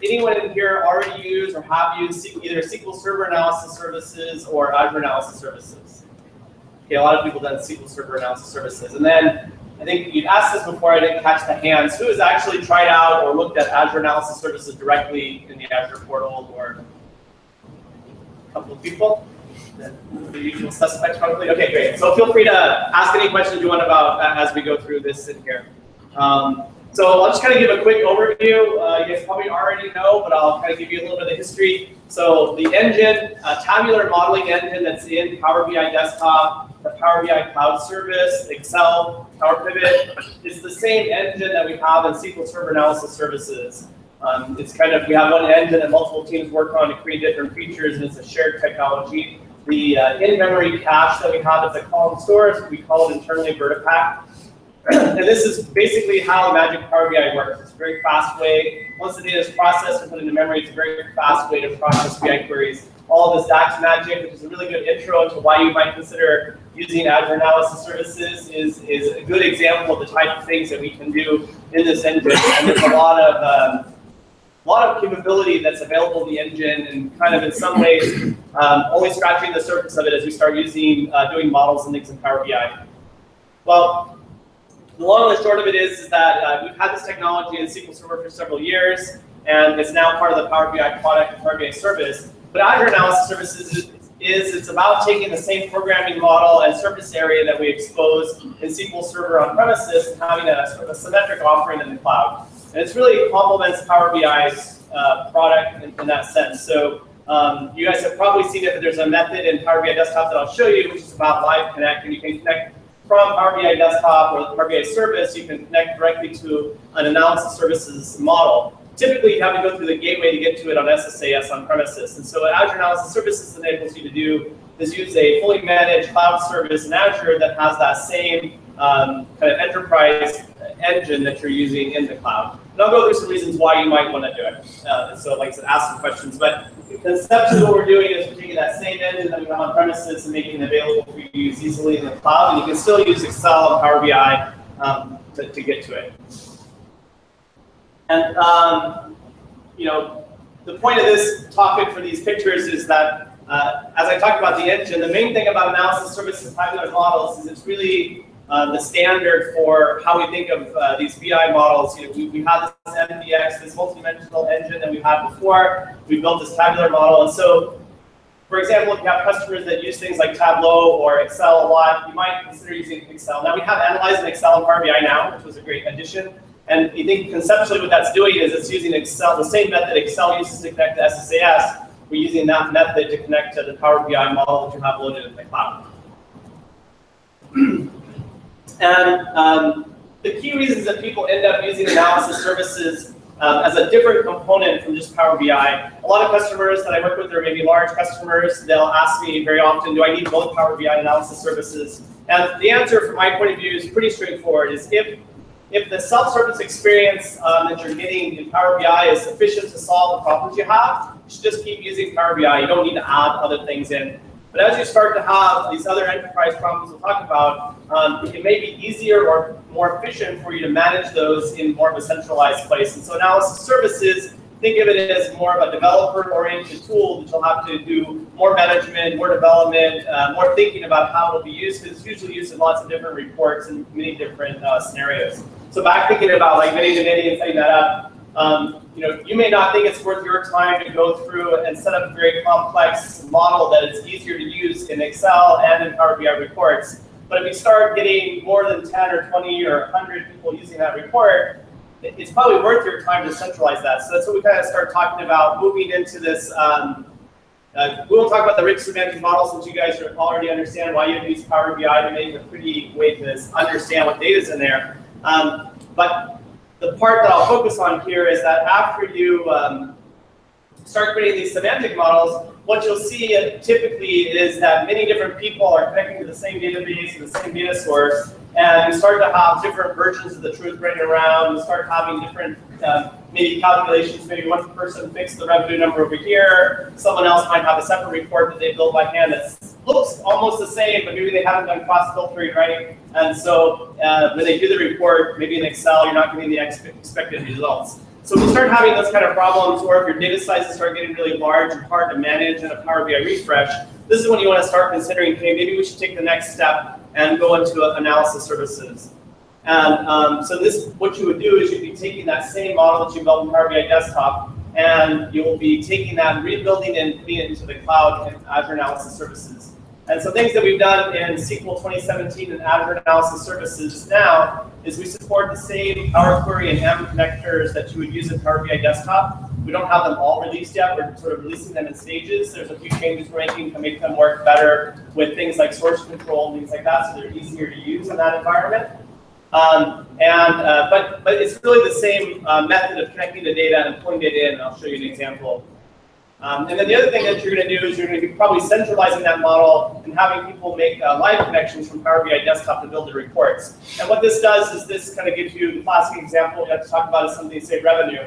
anyone in here already use or have used either SQL Server Analysis Services or Azure Analysis Services? Okay, a lot of people done SQL Server Analysis Services. And then I think you'd asked this before, I didn't catch the hands. Who has actually tried out or looked at Azure Analysis Services directly in the Azure portal, or a couple of people? The usual suspects probably. Okay, great. So feel free to ask any questions you want about as we go through this in here. So I'll just kind of give a quick overview. You guys probably already know, but I'll kind of give you a little bit of the history. So the engine, tabular modeling engine that's in Power BI Desktop, the Power BI Cloud Service, Excel, Power Pivot, is the same engine that we have in SQL Server Analysis Services. It's kind of, we have one engine that multiple teams work on to create different features, and it's a shared technology. The in-memory cache that we have is a column store, so we call it internally Vertipack. And this is basically how the magic Power BI works. It's a very fast way. Once the data is processed and put into memory, it's a very fast way to process BI queries. All of this DAX magic, which is a really good intro into why you might consider using Azure Analysis Services, is a good example of the type of things that we can do in this engine. And there's a lot of capability that's available in the engine, and kind of in some ways only scratching the surface of it as we start using doing models and things in Power BI. Well, the long and the short of it is that we've had this technology in SQL Server for several years, and it's now part of the Power BI product and Power BI service. But Azure Analysis Services it's about taking the same programming model and surface area that we expose in SQL Server on premises and having a sort of a symmetric offering in the cloud. And it's really complements Power BI's product in that sense. So you guys have probably seen it, but there's a method in Power BI Desktop that I'll show you, which is about Live Connect, and you can connect from Power BI Desktop or the Power BI service. You can connect directly to an analysis services model. Typically, you have to go through the gateway to get to it on SSAS on premises. And so what Azure Analysis Services enables you to do is use a fully managed cloud service in Azure that has that same kind of enterprise engine that you're using in the cloud. And I'll go through some reasons why you might want to do it. So like I said, ask some questions. But conceptually what we're doing is we're taking that same engine that we have on premises and making it available for you to use easily in the cloud. And you can still use Excel and Power BI to get to it. And you know, the point of this topic for these pictures is that as I talked about the engine, the main thing about analysis services tabular models is it's really the standard for how we think of these BI models. You know, we have this MDX, this multidimensional engine that we've had before. We built this tabular model, and so, for example, if you have customers that use things like Tableau or Excel a lot, you might consider using Excel. Now we have analyzed in Excel and Power BI now, which was a great addition. And you think conceptually what that's doing is it's using Excel, the same method Excel uses to connect to SSAS. We're using that method to connect to the Power BI model that you have loaded in the cloud. And the key reasons that people end up using analysis services as a different component from just Power BI. A lot of customers that I work with are maybe large customers. They'll ask me very often, do I need both Power BI and analysis services? And the answer from my point of view is pretty straightforward, is if the self-service experience that you're getting in Power BI is sufficient to solve the problems you have, you should just keep using Power BI. You don't need to add other things in. But as you start to have these other enterprise problems we'll talk about, it may be easier or more efficient for you to manage those in more of a centralized place. And so analysis services, think of it as more of a developer-oriented tool that you'll have to do more management, more development, more thinking about how it'll be used, because it's usually used in lots of different reports and many different scenarios. So back thinking about like many-to-many and setting that up, you know, you may not think it's worth your time to go through and set up a very complex model that is easier to use in Excel and in Power BI reports. But if you start getting more than 10 or 20 or 100 people using that report, it's probably worth your time to centralize that. So that's what we kind of start talking about, moving into this. We won't talk about the rich semantic model, since you guys already understand why you use Power BI to make a pretty way to understand what data is in there. But the part that I'll focus on here is that after you start creating these semantic models, what you'll see typically is that many different people are connecting to the same database and the same data source, and you start to have different versions of the truth running around. You start having different maybe calculations. Maybe one person fixed the revenue number over here. Someone else might have a separate report that they built by hand that looks almost the same, but maybe they haven't done cross filtering, right? And so when they do the report, maybe in Excel, you're not getting the expected results. So if you start having those kind of problems, or if your data sizes start getting really large and hard to manage in a Power BI refresh, this is when you want to start considering, hey, maybe we should take the next step and go into analysis services. And so this, what you would do is you'd be taking that same model that you built in Power BI Desktop, and you will be taking that, rebuilding and putting it into the cloud in Azure Analysis Services. And so things that we've done in SQL 2017 and Azure Analysis Services now is we support the same Power Query and M connectors that you would use in Power BI Desktop. We don't have them all released yet. We're sort of releasing them in stages. There's a few changes we're making to make them work better with things like source control and things like that, so they're easier to use in that environment. But it's really the same method of connecting the data and pulling data in. I'll show you an example. And then the other thing that you're going to do is you're going to be probably centralizing that model and having people make live connections from Power BI Desktop to build the reports. And what this does is this kind of gives you the classic example you have to talk about is something, say, revenue.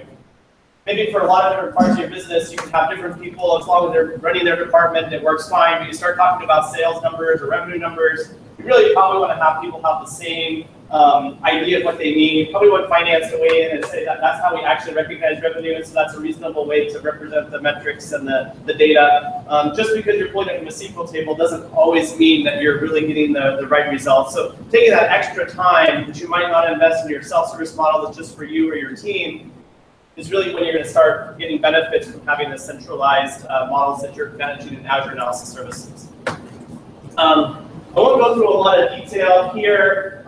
Maybe for a lot of different parts of your business, you can have different people, as long as they're running their department, it works fine. But you start talking about sales numbers or revenue numbers, you really probably want to have people have the same idea of what they need. Probably want finance to weigh in and say that that's how we actually recognize revenue, and so that's a reasonable way to represent the metrics and the data. Just because you're pulling it from a SQL table doesn't always mean that you're really getting the right results. So taking that extra time that you might not invest in your self-service model that's just for you or your team is really when you're going to start getting benefits from having the centralized models that you're managing in Azure Analysis Services. I won't go through a lot of detail here.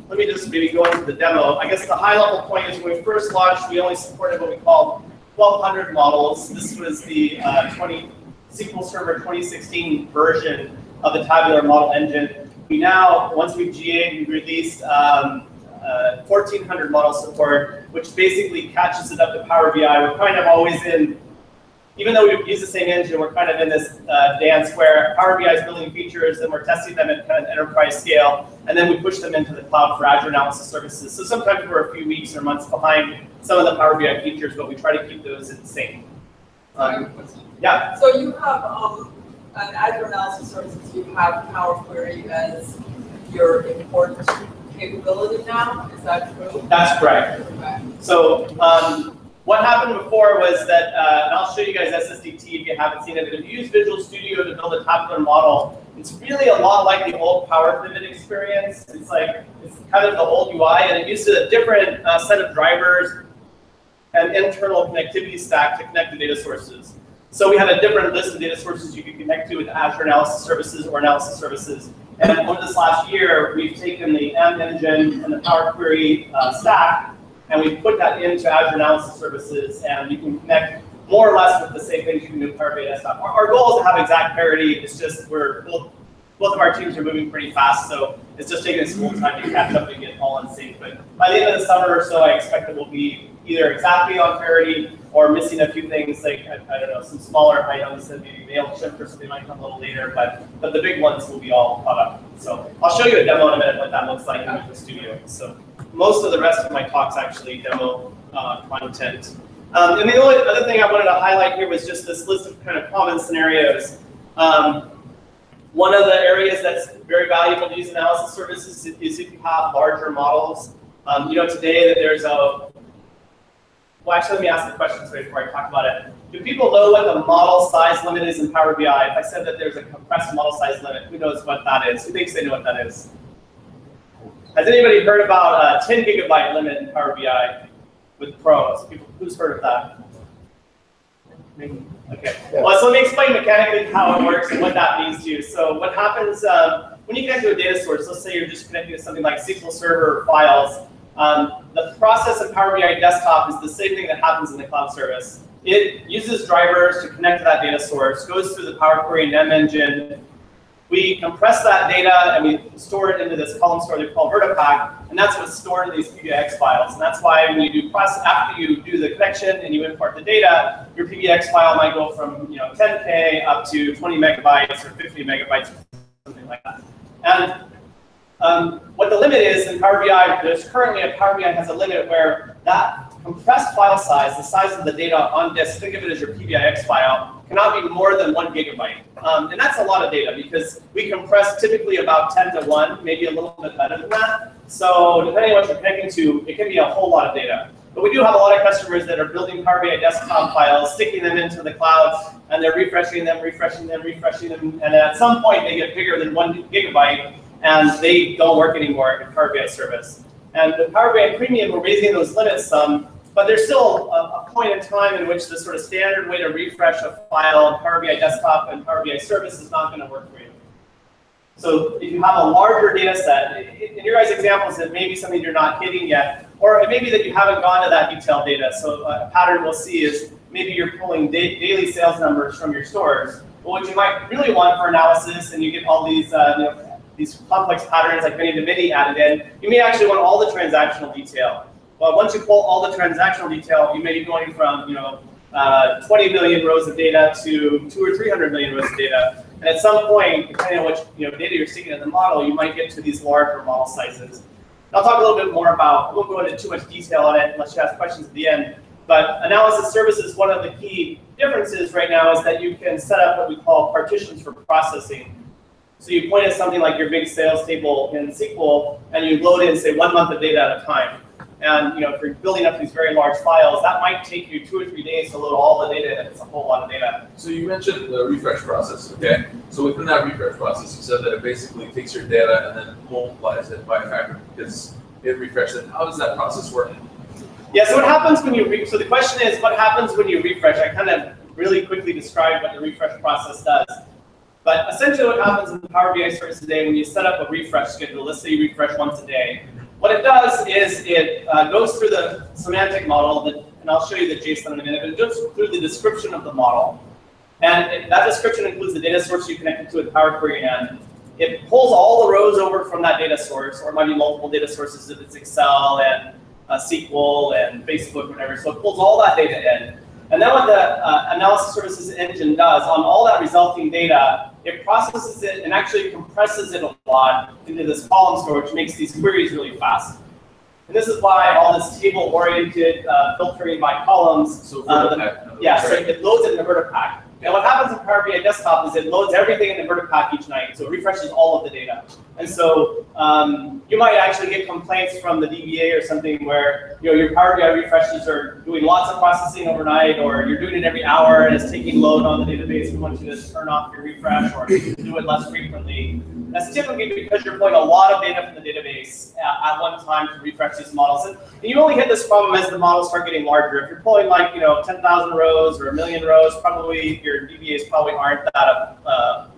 Let me just maybe go into the demo. I guess the high-level point is when we first launched, we only supported what we call 1,200 models. This was the SQL Server 2016 version of the tabular model engine. We now, once we've GA'd, we've released 1,400 model support, which basically catches it up to Power BI. We're kind of always in, even though we use the same engine, we're kind of in this dance where Power BI is building features and we're testing them at kind of enterprise scale, and then we push them into the cloud for Azure Analysis Services. So sometimes we're a few weeks or months behind some of the Power BI features, but we try to keep those in sync. Yeah? So you have an Azure Analysis Services, you have Power Query as your import capability now, is that true? That's correct. Okay. So what happened before was that, and I'll show you guys SSDT if you haven't seen it, but if you use Visual Studio to build a tabular model, it's really a lot like the old Power Pivot experience. It's like, it's kind of the old UI, and it uses a different set of drivers and internal connectivity stack to connect the data sources. So we have a different list of data sources you can connect to with Azure Analysis Services or Analysis Services. And over this last year, we've taken the M engine and the Power Query stack, and we put that into Azure Analysis Services, and you can connect more or less with the same things you can do with Power BI Desktop. Our goal is to have exact parity. It's just both of our teams are moving pretty fast, so it's just taking us a little time to catch up and get all in sync. But by the end of the summer or so, I expect that we'll be either exactly on parity or missing a few things, like, I don't know, some smaller items that maybe MailChimp or something might come a little later, but the big ones will be all caught up. So I'll show you a demo in a minute what that looks like in Visual Studio. So most of the rest of my talk's actually demo content. And the only other thing I wanted to highlight here was just this list of kind of common scenarios. One of the areas that's very valuable to use analysis services is if you have larger models. You know, today that there's a, well, actually, let me ask the question before I talk about it. Do people know what the model size limit is in Power BI? If I said that there's a compressed model size limit, who knows what that is? Who thinks they know what that is? Has anybody heard about a 10 gigabyte limit in Power BI with pros? People, who's heard of that? Okay. Yeah. Well, so let me explain mechanically how it works and what that means to you. So what happens when you connect to a data source, let's say you're just connecting to something like SQL Server files, the process in Power BI Desktop is the same thing that happens in the cloud service. It uses drivers to connect to that data source, goes through the Power Query and M engine. We compress that data and we store it into this column store they call Vertipack, and that's what's stored in these PBX files. And that's why when you do after you do the connection and you import the data, your PBX file might go from 10K up to 20 megabytes or 50 megabytes or something like that. And what the limit is in Power BI, there's currently a Power BI has a limit where that compressed file size, the size of the data on disk, think of it as your PBIX file, cannot be more than 1 gigabyte. And that's a lot of data because we compress typically about 10 to 1, maybe a little bit better than that. So depending on what you're connecting to, it can be a whole lot of data. But we do have a lot of customers that are building Power BI desktop files, sticking them into the cloud, and they're refreshing them, and at some point they get bigger than 1 gigabyte, and they don't work anymore in Power BI service. And with Power BI Premium, we're raising those limits some, but there's still a point in time in which the sort of standard way to refresh a file in Power BI desktop and Power BI service is not going to work for you. So if you have a larger data set, in your guys' examples, it may be something you're not hitting yet, or it may be that you haven't gone to that detailed data. So a pattern we'll see is maybe you're pulling daily sales numbers from your stores. But what you might really want for analysis, and you get all these these complex patterns like many-to-many added in, you may actually want all the transactional detail. Well, once you pull all the transactional detail, you may be going from 20 million rows of data to 200 or 300 million rows of data. And at some point, depending on which data you're sticking in the model, you might get to these larger model sizes. And I'll talk a little bit more about, I won't go into too much detail on it unless you ask questions at the end. But analysis services, one of the key differences right now is that you can set up what we call partitions for processing. So you point at something like your big sales table in SQL, and you load in, say, 1 month of data at a time. And if you're building up these very large files, that might take you 2 or 3 days to load all the data, and it's a whole lot of data. So you mentioned the refresh process, okay? So within that refresh process, you said that it basically takes your data and then multiplies it by a factor because it refreshes it. How does that process work? Yeah, so what happens when you so the question is, what happens when you refresh? I kind of really quickly described what the refresh process does. But essentially what happens in the Power BI service today when you set up a refresh schedule, let's say you refresh once a day, what it does is it goes through the semantic model, and I'll show you the JSON in a minute, but it goes through the description of the model. And that description includes the data source you connected to with Power Query, and it pulls all the rows over from that data source, or it might be multiple data sources if it's Excel and SQL and Facebook, whatever. So it pulls all that data in. And then what the analysis services engine does on all that resulting data, it processes it and actually compresses it a lot into this column store, which makes these queries really fast. And this is why all this table-oriented filtering by columns. So so it loads it in the VertiPack. And what happens in Power BI Desktop is it loads everything in the VertiPack each night, so it refreshes all of the data. And so you might actually get complaints from the DBA or something where your Power BI refreshes are doing lots of processing overnight, or you're doing it every hour and it's taking load on the database. We want you to turn off your refresh or do it less frequently. That's typically because you're pulling a lot of data from the database at one time to refresh these models. And you only hit this problem as the models start getting larger. If you're pulling like 10,000 rows or 1 million rows, probably your DBAs probably aren't that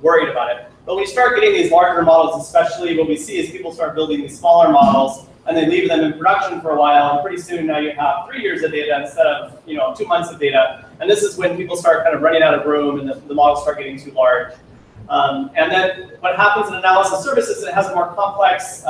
worried about it. But when you start getting these larger models, especially what we see is people start building these smaller models and they leave them in production for a while, and pretty soon now you have 3 years of data instead of 2 months of data. And this is when people start kind of running out of room and the models start getting too large. And then what happens in analysis services, it has a more complex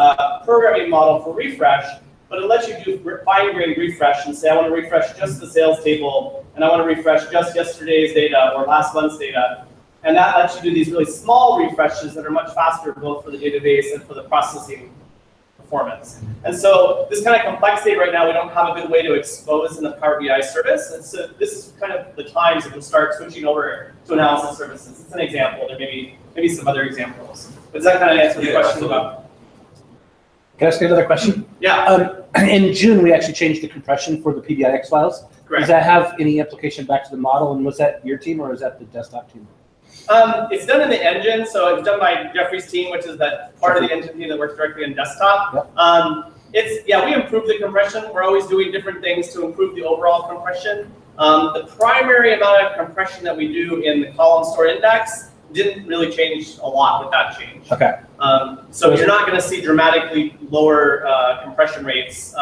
programming model for refresh, but it lets you do fine-grained refresh and say, I want to refresh just the sales table, and I want to refresh just yesterday's data or last month's data. And that lets you do these really small refreshes that are much faster, both for the database and for the processing performance. And so this kind of complexity right now, we don't have a good way to expose in the Power BI service. And so this is kind of the times that we'll start switching over to analysis services. It's an example. There may be some other examples. But does that kind of answer the question about? Can I ask you another question? Yeah. In June, we actually changed the compression for the PBIX files. Correct. Does that have any application back to the model? And was that your team or is that the desktop team? It's done in the engine, so it's done by Jeffrey's team, which is that part of the engine team that works directly in desktop. Yep. We improved the compression. We're always doing different things to improve the overall compression. The primary amount of compression that we do in the column store index didn't really change a lot with that change. Okay. So you're not going to see dramatically lower compression rates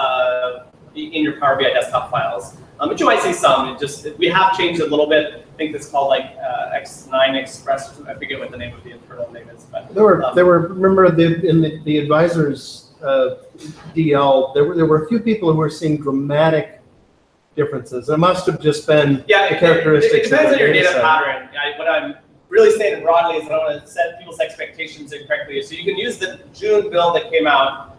in your Power BI desktop files. But you might see some. We have changed it a little bit. I think it's called like X9 Express. I forget what the name of the internal name is. But there were remember in the advisors DL there were a few people who were seeing dramatic differences. It must have just been the characteristics. It depends on your data pattern. What I'm really saying broadly is I don't want to set people's expectations incorrectly. So you can use the June build that came out.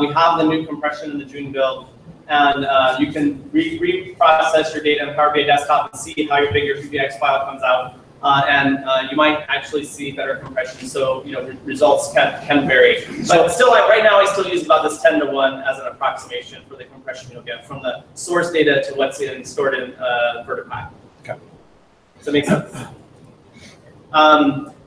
We have the new compression in the June build. And you can reprocess your data in Power BI Desktop and see how big your PBX file comes out. You might actually see better compression. So results can vary. But still, right now, I still use about this 10-to-1 as an approximation for the compression you'll get from the source data to what's stored in Vertipack. Okay. Does that make sense?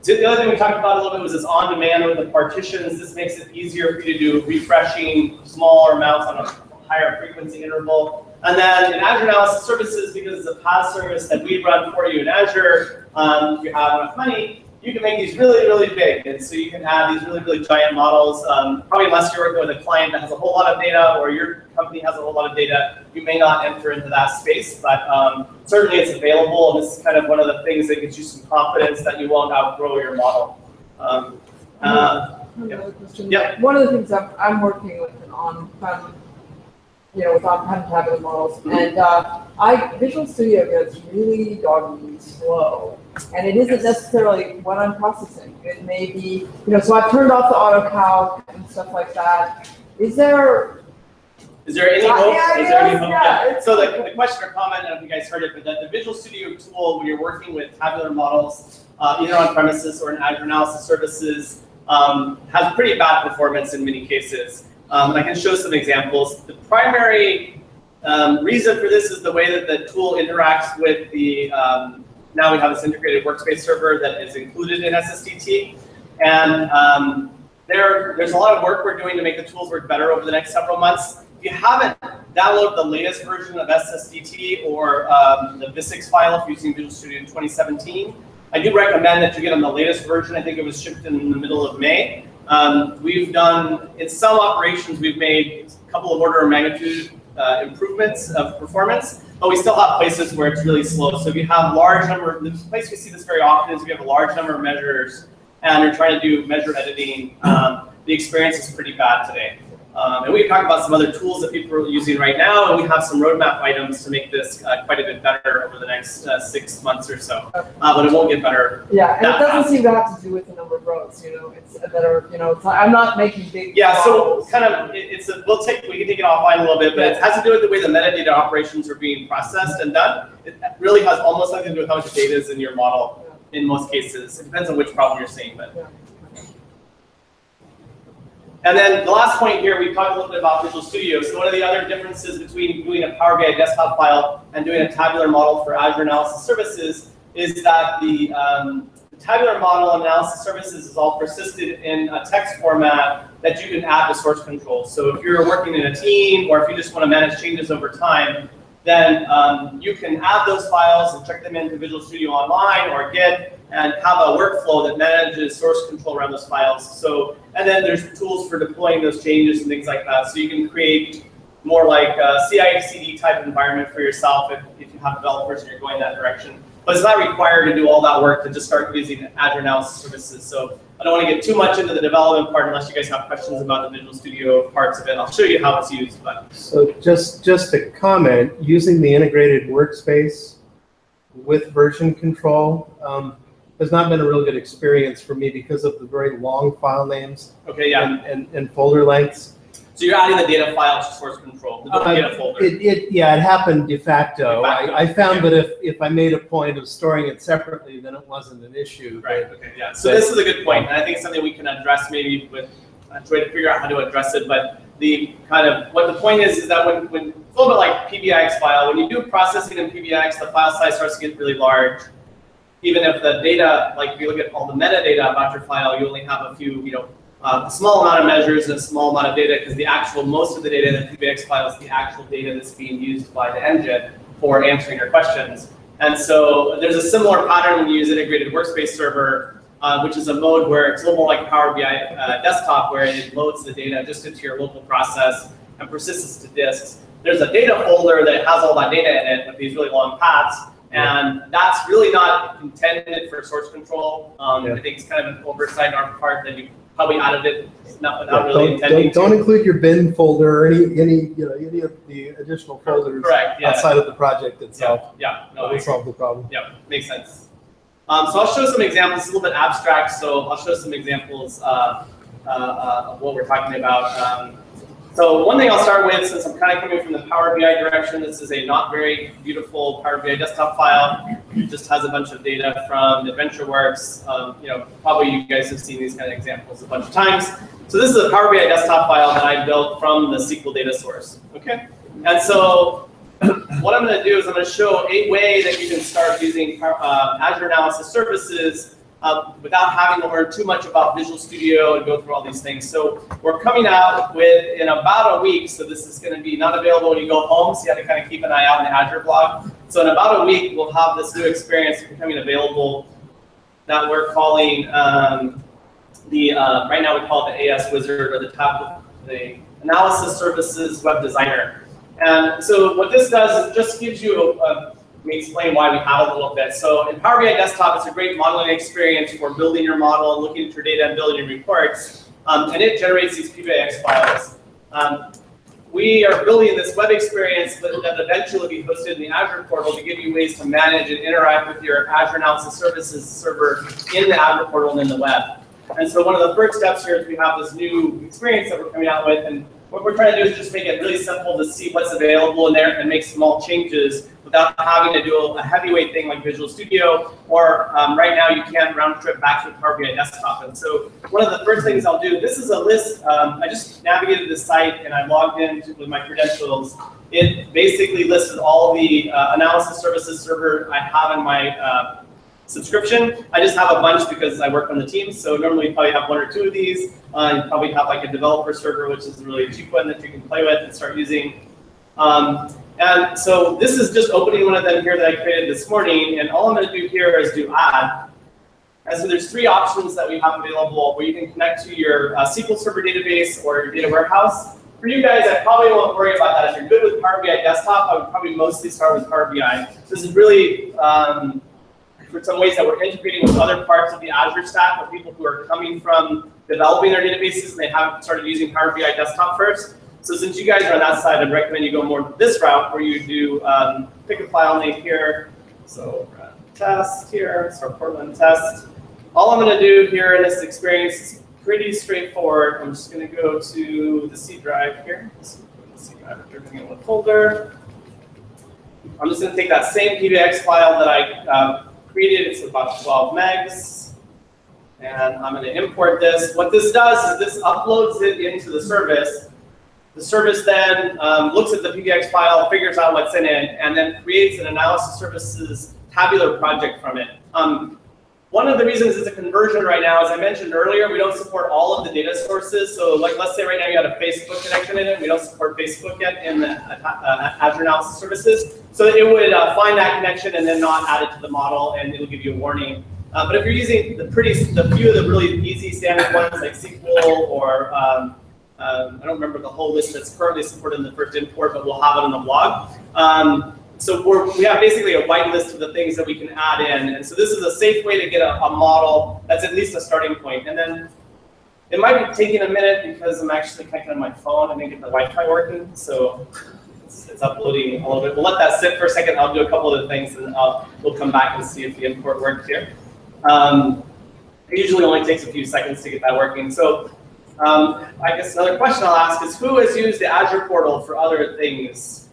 So the other thing we talked about a little bit was this on-demand with the partitions. This makes it easier for you to do refreshing smaller amounts on a higher frequency interval. And then in Azure Analysis Services, because it's a PaaS service that we run for you in Azure, if you have enough money, you can make these really, really big. And so you can have these really, really giant models. Probably unless you're working with a client that has a whole lot of data or your company has a whole lot of data, you may not enter into that space. But certainly it's available. And this is kind of one of the things that gives you some confidence that you won't outgrow your model. Another question. Yeah. One of the things I'm working with an on-prem, with on-prem tabular models, and Visual Studio gets really doggy slow, and it isn't necessarily what I'm processing. It may be, so I've turned off the auto-calc and stuff like that. Is there any hope? Yeah. So the question or comment, I don't know if you guys heard it, but the Visual Studio tool, when you're working with tabular models, either on premises or in Azure Analysis Services, has pretty bad performance in many cases. And I can show some examples. The primary reason for this is the way that the tool interacts with the, now we have this integrated workspace server that is included in SSDT. And there's a lot of work we're doing to make the tools work better over the next several months. If you haven't downloaded the latest version of SSDT or the VisX file if you're using Visual Studio in 2017, I do recommend that you get on the latest version. I think it was shipped in the middle of May. We've done, in some operations, we've made a couple of order of magnitude improvements of performance, but we still have places where it's really slow. So if you have large number, the place we see this very often is if you have a large number of measures and you're trying to do measure editing, the experience is pretty bad today. And we can talk about some other tools that people are using right now, and we have some roadmap items to make this quite a bit better over the next 6 months or so. But it won't get better. Yeah, and it doesn't seem to have to do with the number of rows. It's a better, it's not, I'm not making big. Yeah, so kind of, we can take it offline a little bit, but it has to do with the way the metadata operations are being processed and done. It really has almost nothing to do with how much data is in your model in most cases. It depends on which problem you're seeing, but. Yeah. And then the last point here, we talked a little bit about Visual Studio. So one of the other differences between doing a Power BI desktop file and doing a tabular model for Azure Analysis Services is that the tabular model analysis services is all persisted in a text format that you can add to source control. So if you're working in a team or if you just want to manage changes over time, then you can add those files and check them into Visual Studio Online or Git and have a workflow that manages source control around those files. So, and then there's tools for deploying those changes and things like that. So you can create more like a CI/CD type environment for yourself if you have developers and you're going that direction. But it's not required to do all that work to just start using Azure Analysis Services. So I don't want to get too much into the development part unless you guys have questions about the Visual Studio parts of it. I'll show you how it's used. But so just a comment, using the integrated workspace with version control has not been a real good experience for me because of the very long file names. Okay, yeah. And folder lengths. So you're adding the data file to source control, the data folder. It happened de facto. I found that if I made a point of storing it separately, then it wasn't an issue. Right, okay, yeah. So this is a good point, and I think it's something we can address maybe with trying to figure out how to address it, but the kind of, what the point is that when it's a little bit like PBX file, when you do processing in PBX, the file size starts to get really large. Even if the data, like if you look at all the metadata about your file, you only have a few, a small amount of measures and a small amount of data because most of the data in the PBX file is the actual data that's being used by the engine for answering your questions. And so there's a similar pattern when you use integrated workspace server, which is a mode where it's a little more like Power BI desktop, where it loads the data just into your local process and persists to disks. There's a data folder that has all that data in it with these really long paths. And that's really not intended for source control. I think it's kind of an oversight on our part that we probably added it without really intending Don't include your bin folder or any of the additional folders outside of the project itself. Yeah, no, that would solve the problem. Yeah, makes sense. So I'll show some examples. It's a little bit abstract, so I'll show some examples of what we're talking about. So one thing I'll start with, since I'm kind of coming from the Power BI direction, this is a not very beautiful Power BI desktop file. It just has a bunch of data from AdventureWorks. You know, probably you guys have seen these kind of examples a bunch of times. So this is a Power BI desktop file that I built from the SQL data source. Okay, and so what I'm going to do is I'm going to show a way that you can start using Azure Analysis Services without having to learn too much about Visual Studio and go through all these things. So we're coming out with, in about a week, so this is going to be not available when you go home, so you have to kind of keep an eye out in the Azure blog. So in about a week, we'll have this new experience becoming available that we're calling right now we call it the AS Wizard, or the Analysis Services Web Designer. And so what this does is just gives you let me explain why we have it a little bit. So in Power BI Desktop, it's a great modeling experience for building your model, looking at your data, and building reports. And it generates these PBIX files. We are building this web experience that eventually will be hosted in the Azure portal to give you ways to manage and interact with your Azure Analysis Services server in the Azure portal and in the web. And so one of the first steps here is we have this new experience that we're coming out with. And what we're trying to do is just make it really simple to see what's available in there and make small changes without having to do a heavyweight thing like Visual Studio, or right now you can't round trip back to the Power BI Desktop. And so one of the first things I'll do, this is a list, I just navigated the site and I logged in with my credentials. It basically listed all the analysis services server I have in my subscription. I just have a bunch because I work on the team, so normally you probably have one or two of these. You probably have like a developer server, which is a really cheap one that you can play with and start using. And so this is just opening one of them here that I created this morning, and all I'm going to do here is do add. And so there's three options that we have available where you can connect to your SQL Server database or your data warehouse. For you guys, I probably won't worry about that. If you're good with Power BI Desktop, I would probably mostly start with Power BI. This is really for some ways that we're integrating with other parts of the Azure stack, with people who are coming from developing their databases and they haven't started using Power BI Desktop first. So since you guys are on that side, I'd recommend you go more this route where you do pick a file name here. So test here, so Portland test. All I'm going to do here in this experience is pretty straightforward. I'm just going to go to the C drive here. The C drive, everything in one folder. I'm just going to take that same PBX file that I created. It's about 12 megs. And I'm going to import this. What this does is this uploads it into the service. The service then looks at the PBX file, figures out what's in it, and then creates an analysis services tabular project from it. One of the reasons it's a conversion right now, as I mentioned earlier, we don't support all of the data sources. So like, let's say right now you had a Facebook connection in it. We don't support Facebook yet in the Azure Analysis Services. So it would find that connection and then not add it to the model, and it'll give you a warning. But if you're using the few of the really easy standard ones like SQL or I don't remember the whole list that's currently supported in the first import, but we'll have it on the blog. So we have basically a white list of the things that we can add in. And so this is a safe way to get a model that's at least a starting point. And then it might be taking a minute because I'm actually connected on my phone and get the Wi-Fi working. So it's uploading a little bit. We'll let that sit for a second. I'll do a couple of things and we'll come back and see if the import worked here. It usually only takes a few seconds to get that working. So I guess another question I'll ask is, who has used the Azure portal for other things?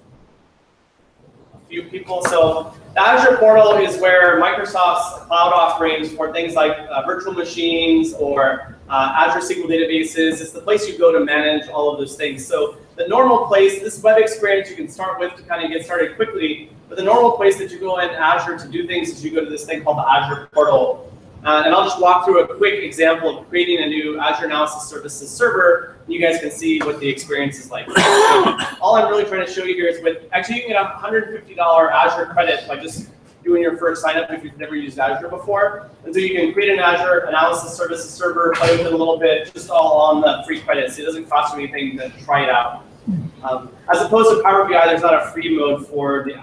A few people. So the Azure portal is where Microsoft's cloud offerings for things like virtual machines or Azure SQL databases, it's the place you go to manage all of those things. So the normal place, this web experience you can start with to kind of get started quickly, but the normal place that you go in Azure to do things is you go to this thing called the Azure portal. And I'll just walk through a quick example of creating a new Azure Analysis Services server. You guys can see what the experience is like. So all I'm really trying to show you here is actually you can get a $150 Azure credit by just doing your first sign up if you've never used Azure before. And so you can create an Azure Analysis Services server, play with it a little bit, just all on the free credits. It doesn't cost you anything to try it out. As opposed to Power BI, there's not a free mode for the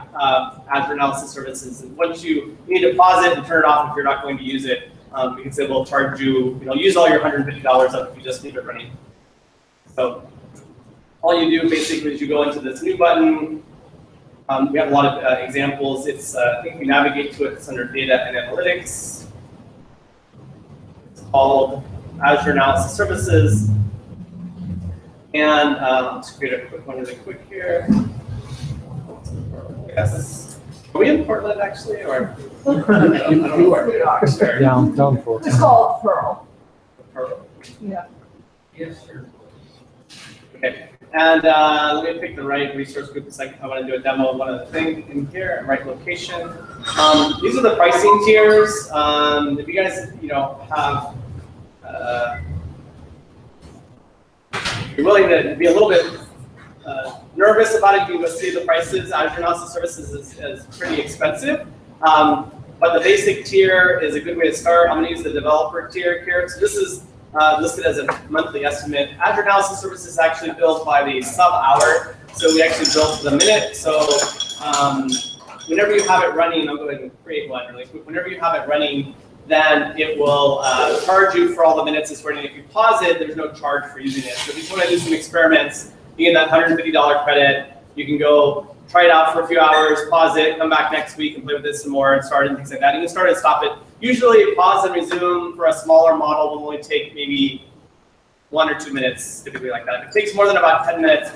Azure Analysis Services. And once you need to pause it and turn it off if you're not going to use it, we can say we'll charge you, use all your $150 up if you just leave it running. So all you do basically is you go into this new button. We have a lot of examples. It's I think we navigate to it. It's under Data and Analytics. It's called Azure Analysis Services. And let's create a quick one really quick here. Yes. Are we in Portland actually, or? You are. Sure. Down for. It's called Pearl. Pearl. Yeah. Yes, sir. Okay, and let me pick the right resource group. It's like I want to do a demo of one of the things in here, right location. These are the pricing tiers. If you guys, have, you're willing to be a little bit nervous about it, you can go see the prices. Azure Analysis Services is pretty expensive. But the basic tier is a good way to start. I'm going to use the developer tier here. So this is listed as a monthly estimate. Azure Analysis Services is actually billed by the sub-hour, so we actually bill for the minute. So whenever you have it running, I'll go ahead and create one really quick. Whenever you have it running, then it will charge you for all the minutes it's running. If you pause it, there's no charge for using it. So if you just want to do some experiments, you get that $150 credit. You can go try it out for a few hours, pause it, come back next week and play with it some more and start and things like that. You can start and stop it. Usually pause and resume for a smaller model will only take maybe 1 or 2 minutes, typically like that. If it takes more than about 10 minutes,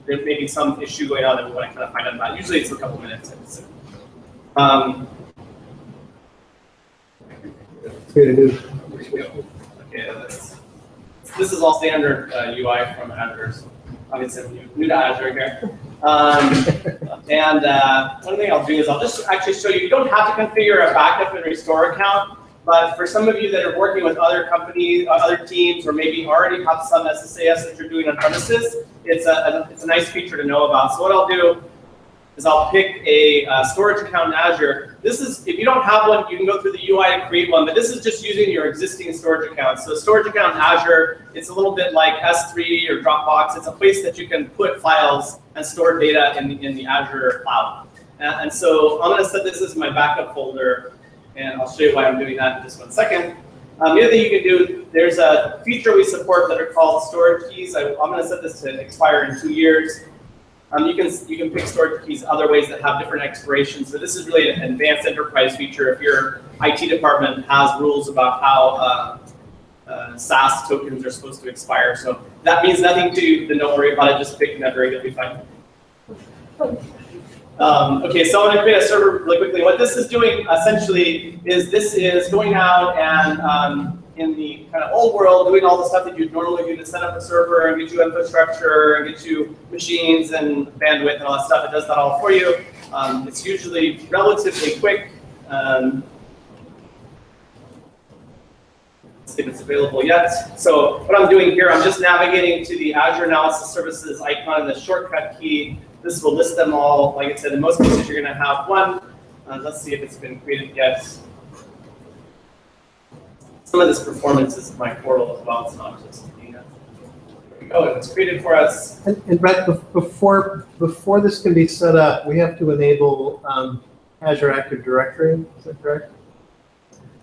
there may be some issue going on that we want to kind of find out about. Usually it's a couple minutes. Okay, this is all standard UI from Azure. So obviously, I'm new to Azure here. And one thing I'll do is I'll just actually show you. You don't have to configure a backup and restore account, but for some of you that are working with other companies, other teams, or maybe already have some SSAS that you're doing on premises, it's a nice feature to know about. So what I'll do is I'll pick a storage account in Azure. This is, if you don't have one, you can go through the UI and create one, but this is just using your existing storage account. So storage account in Azure, it's a little bit like S3 or Dropbox. It's a place that you can put files and store data in the Azure cloud. And so I'm going to set this as my backup folder, and I'll show you why I'm doing that in just 1 second. The other thing you can do, there's a feature we support that are called storage keys. I'm going to set this to expire in 2 years. You can pick storage keys other ways that have different expirations. So this is really an advanced enterprise feature. If your IT department has rules about how SSAS tokens are supposed to expire, so that means nothing to you. Then don't worry about it. Just pick that you'll be fine. Okay, so I'm going to create a server really quickly. What this is doing essentially is this is going out and in the kind of old world, doing all the stuff that you'd normally do to set up a server and get you infrastructure and get you machines and bandwidth and all that stuff. It does that all for you. It's usually relatively quick. Let's see if it's available yet. So what I'm doing here, I'm just navigating to the Azure Analysis Services icon and the shortcut key. This will list them all. Like I said, in most cases, you're going to have one. Let's see if it's been created yet. Some of this performance is my portal as well. It's not just data. There we go. It's created for us. And Bret, before this can be set up, we have to enable Azure Active Directory. Is that correct?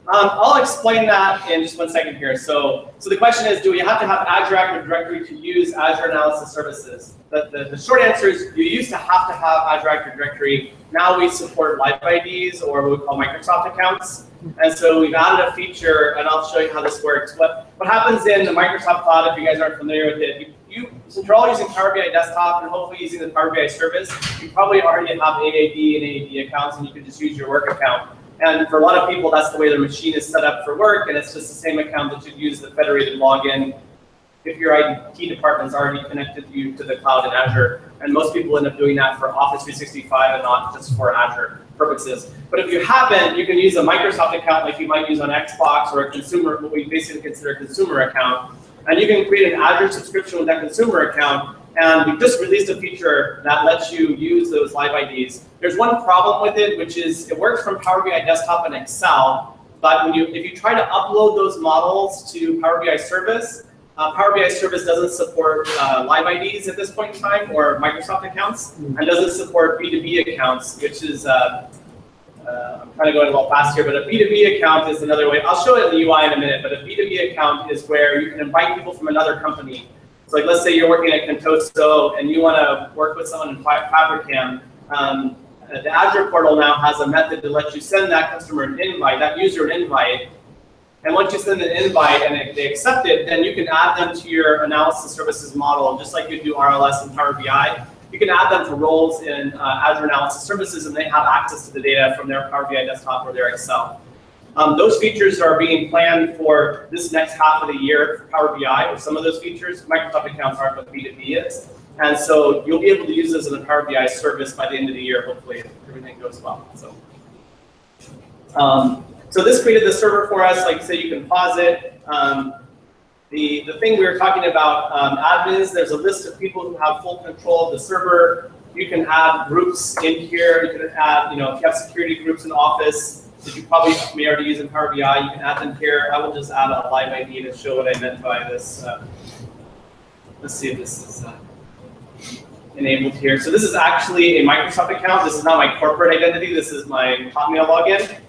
I'll explain that in just 1 second here. So the question is, do we have to have Azure Active Directory to use Azure Analysis Services? The short answer is you used to have Azure Active Directory. Now we support live IDs, or what we call Microsoft accounts. And so we've added a feature, and I'll show you how this works. What happens in the Microsoft Cloud, if you guys aren't familiar with it, since you're all using Power BI Desktop and hopefully using the Power BI service, you probably already have AAD and AAD accounts, and you can just use your work account. And for a lot of people, that's the way their machine is set up for work, and it's just the same account that you'd use the federated login if your IT department's already connected you to the cloud in Azure. And most people end up doing that for Office 365 and not just for Azure purposes. But if you haven't, you can use a Microsoft account like you might use on Xbox, or a consumer, what we basically consider a consumer account. And you can create an Azure subscription with that consumer account. And we just released a feature that lets you use those live IDs. There's one problem with it, which is it works from Power BI Desktop and Excel. But if you try to upload those models to Power BI Service, Power BI Service doesn't support live IDs at this point in time, or Microsoft accounts, and doesn't support B2B accounts, which is, I'm kind of going a little fast here, but a B2B account is another way. I'll show it in the UI in a minute, but a B2B account is where you can invite people from another company. So like, let's say you're working at Contoso and you want to work with someone in Fabricam. The Azure portal now has a method to let you send that customer an invite, that user an invite, And once you send an invite and they accept it, then you can add them to your analysis services model, just like you do RLS and Power BI. You can add them to roles in Azure Analysis Services, and they have access to the data from their Power BI desktop or their Excel. Those features are being planned for this next half of the year for Power BI, or some of those features. Microsoft accounts aren't what B2B is. And so you'll be able to use this in a Power BI service by the end of the year, hopefully, if everything goes well. So this created the server for us. Like I said, you can pause it. The thing we were talking about, admins, there's a list of people who have full control of the server. You can add groups in here. You can add, if you have security groups in Office that you probably may already use in Power BI, you can add them here. I will just add a live ID to show what I meant by this. Let's see if this is enabled here. So this is actually a Microsoft account. This is not my corporate identity. This is my Hotmail login.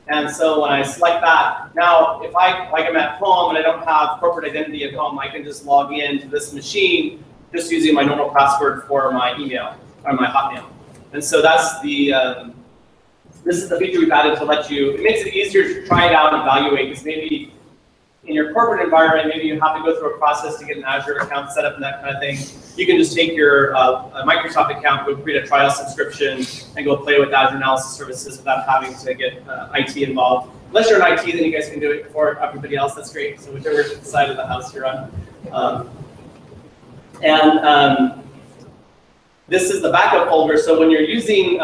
And so when I select that, now if I'm at home and I don't have corporate identity at home, I can just log in to this machine just using my normal password for my email or my Hotmail. And so that's this is the feature we've added to let you, it makes it easier to try it out and evaluate, because maybe in your corporate environment, maybe you have to go through a process to get an Azure account set up and that kind of thing. You can just take your Microsoft account, go create a trial subscription, and go play with Azure Analysis Services without having to get IT involved. Unless you're in IT, then you guys can do it for everybody else. That's great. So whichever side of the house you're on. This is the backup folder. So when you're using,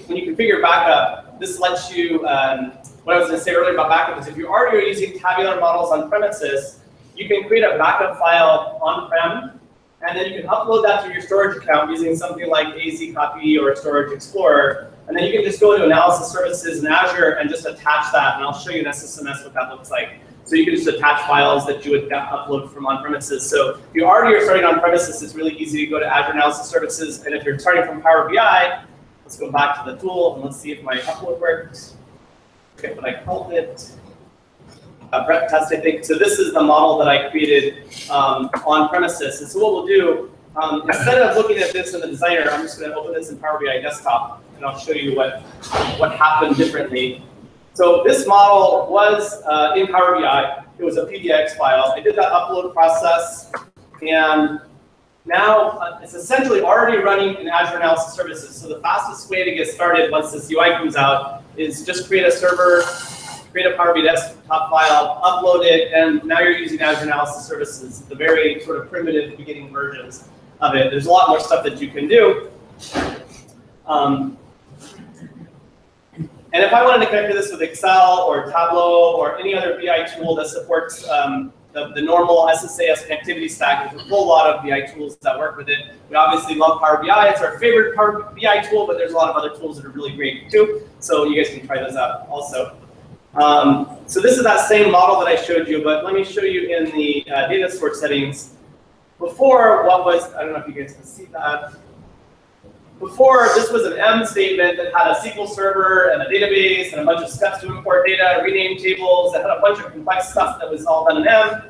when you configure backup, this lets you, what I was going to say earlier about backup is if you already are using tabular models on premises, you can create a backup file on-prem, and then you can upload that to your storage account using something like AZ Copy or Storage Explorer, and then you can just go to Analysis Services in Azure and just attach that, and I'll show you in SSMS what that looks like. So you can just attach files that you would upload from on-premises. So if you already are starting on-premises, it's really easy to go to Azure Analysis Services, and if you're starting from Power BI, let's go back to the tool, and let's see if my upload works. Okay, but I called it a Bret test, I think. So this is the model that I created on premises. And so what we'll do, instead of looking at this in the designer, I'm just going to open this in Power BI Desktop, and I'll show you what happened differently. So this model was in Power BI. It was a PDX file. I did that upload process, and now it's essentially already running in Azure Analysis Services. So the fastest way to get started once this UI comes out is just create a server, create a Power BI desktop file, upload it, and now you're using Azure Analysis Services, the very sort of primitive beginning versions of it. There's a lot more stuff that you can do. And if I wanted to connect to this with Excel or Tableau or any other BI tool that supports the normal SSAS connectivity stack, there's a whole lot of BI tools that work with it. We obviously love Power BI. It's our favorite Power BI tool, but there's a lot of other tools that are really great too. So you guys can try those out also. So this is that same model that I showed you, but let me show you in the data source settings. Before, what was, I don't know if you guys can see that. Before, this was an M statement that had a SQL server and a database and a bunch of steps to import data, rename tables, that had a bunch of complex stuff that was all done in M.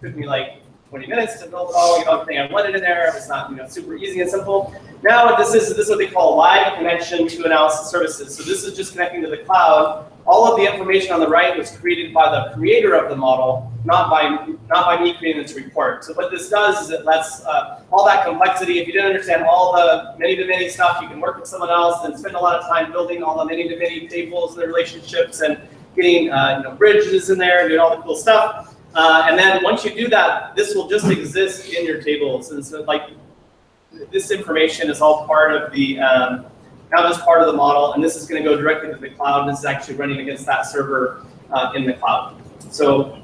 It took me like 20 minutes to build all, everything I wanted in there. It was not, super easy and simple. Now this is what they call live connection to analysis services. So this is just connecting to the cloud. All of the information on the right was created by the creator of the model, not by me creating this report. So what this does is it lets all that complexity, if you didn't understand all the many-to-many stuff, you can work with someone else and spend a lot of time building all the many-to-many tables and the relationships and getting bridges in there and doing all the cool stuff. And then once you do that, this will just exist in your tables. And so this information is all part of the now this part of the model, and this is going to go directly to the cloud. And this is actually running against that server in the cloud. So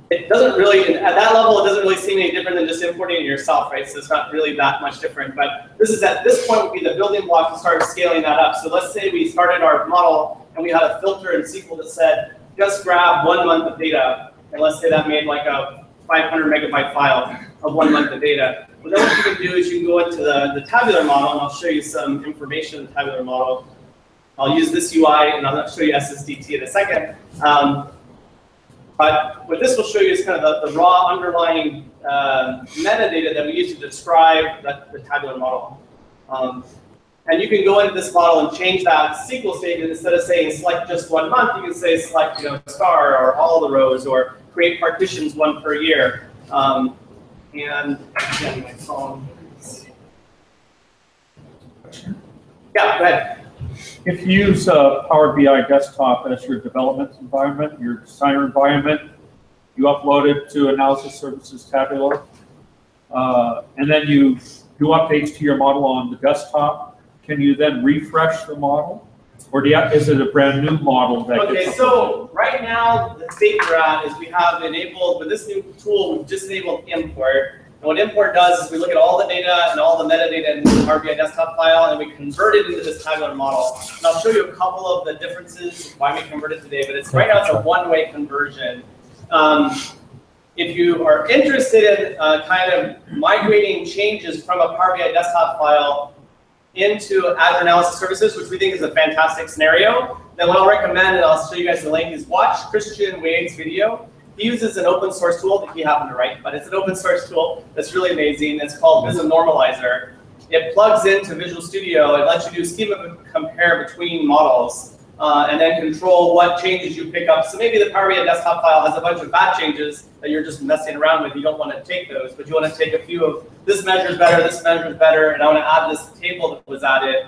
it doesn't really, at that level, it doesn't really seem any different than just importing it yourself, right? So it's not really that much different. But this is at this point would be the building block to start scaling that up. So let's say we started our model and we had a filter in SQL that said just grab 1 month of data, and let's say that made like a 500 megabyte file of 1 month of data. Well, then what you can do is you can go into the tabular model, and I'll show you some information in the tabular model. I'll use this UI, and I'll show you SSDT in a second. But what this will show you is kind of the raw underlying metadata that we use to describe the tabular model. And you can go into this model and change that SQL statement. Instead of saying select just 1 month, you can say select star or all the rows, or create partitions 1 per year. And again, my phone. Yeah, go ahead. If you use Power BI Desktop as your development environment, your designer environment, you upload it to Analysis Services Tabular, and then you do updates to your model on the desktop, can you then refresh the model? Or is it a brand new model that Okay, gets so right now, the state we're at is we have enabled, with this new tool, we've just enabled import. And what import does is we look at all the data and all the metadata in the Power BI desktop file, and we convert it into this tabular model. And I'll show you a couple of the differences why we convert it today, but it's right now it's a one-way conversion. If you are interested in kind of migrating changes from a Power BI desktop file into Azure Analysis Services, which we think is a fantastic scenario, then what I'll recommend, and I'll show you guys the link, is watch Christian Wade's video. He uses an open source tool that he happened to write, but it's an open source tool that's really amazing. It's called Vism Normalizer. It plugs into Visual Studio. It lets you do schema compare between models and then control what changes you pick up. So maybe the Power BI desktop file has a bunch of bad changes that you're just messing around with. You don't want to take those, but you want to take a few of this measure is better, this measure is better, and I want to add this table that was added.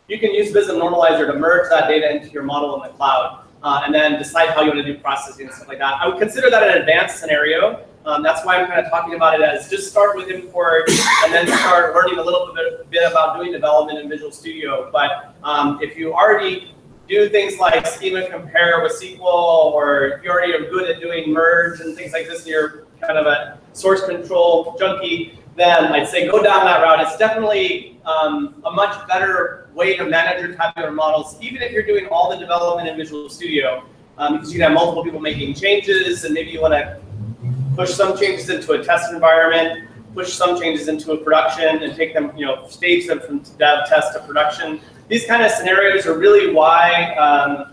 You can use Vism Normalizer to merge that data into your model in the cloud. And then decide how you want to do processing and stuff like that. I would consider that an advanced scenario. That's why I'm kind of talking about it as just start with import and then start learning a little bit about doing development in Visual Studio. But if you already do things like schema compare with SQL, or if you already are good at doing merge and things like this, and you're kind of a source control junkie, then I'd say go down that route. It's definitely a much better way to manage your tabular models, even if you're doing all the development in Visual Studio, because you can have multiple people making changes, and maybe you want to push some changes into a test environment, push some changes into a production, and take them, stage them from dev, test to production. These kind of scenarios are really why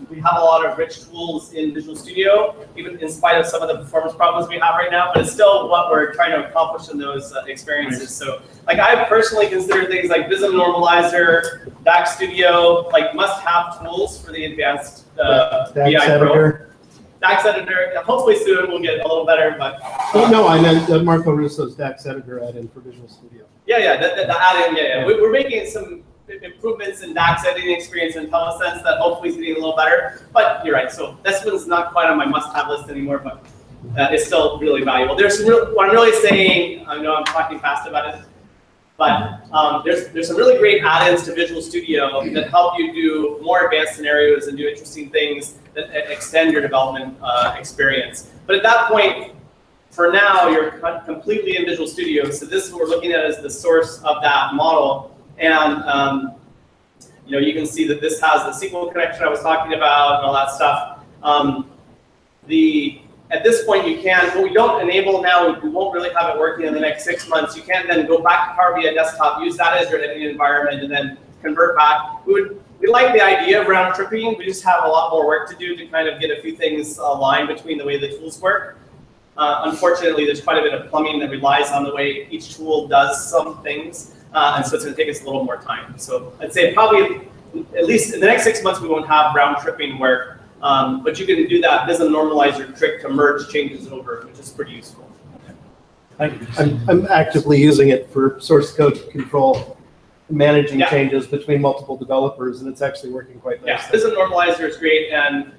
we have a lot of rich tools in Visual Studio, even in spite of some of the performance problems we have right now, but it's still what we're trying to accomplish in those experiences. So, like, I personally consider things like Vism Normalizer, DAX Studio, like must-have tools for the advanced BI Pro. DAX Editor, hopefully soon we'll get a little better, but... no, I meant Marco Russo's DAX Editor add-in for Visual Studio. Yeah, the add-in, yeah. We're making some improvements in DAX editing experience in IntelliSense that hopefully is getting a little better. But you're right, so this one's not quite on my must-have list anymore, but it's still really valuable. There's some what I'm really saying, I know I'm talking fast about it, but there's some really great add-ins to Visual Studio that help you do more advanced scenarios and do interesting things that extend your development experience. But at that point, for now, you're completely in Visual Studio, so this is what we're looking at as the source of that model. And you can see that this has the SQL connection I was talking about and all that stuff. At this point, you can, what we don't enable now, we won't really have it working in the next 6 months. You can't then go back to Power BI Desktop, use that as your editing environment, and then convert back. We like the idea of round tripping. We just have a lot more work to do to kind of get a few things aligned between the way the tools work. Unfortunately, there's quite a bit of plumbing that relies on the way each tool does some things. And so it's going to take us a little more time. So I'd say probably, at least in the next 6 months, we won't have round tripping work. But you can do that Vism Normalizer trick to merge changes over, which is pretty useful. Thank you. I'm actively using it for source code control, managing changes between multiple developers, and it's actually working quite nicely. Yeah, Vism Normalizer is great, and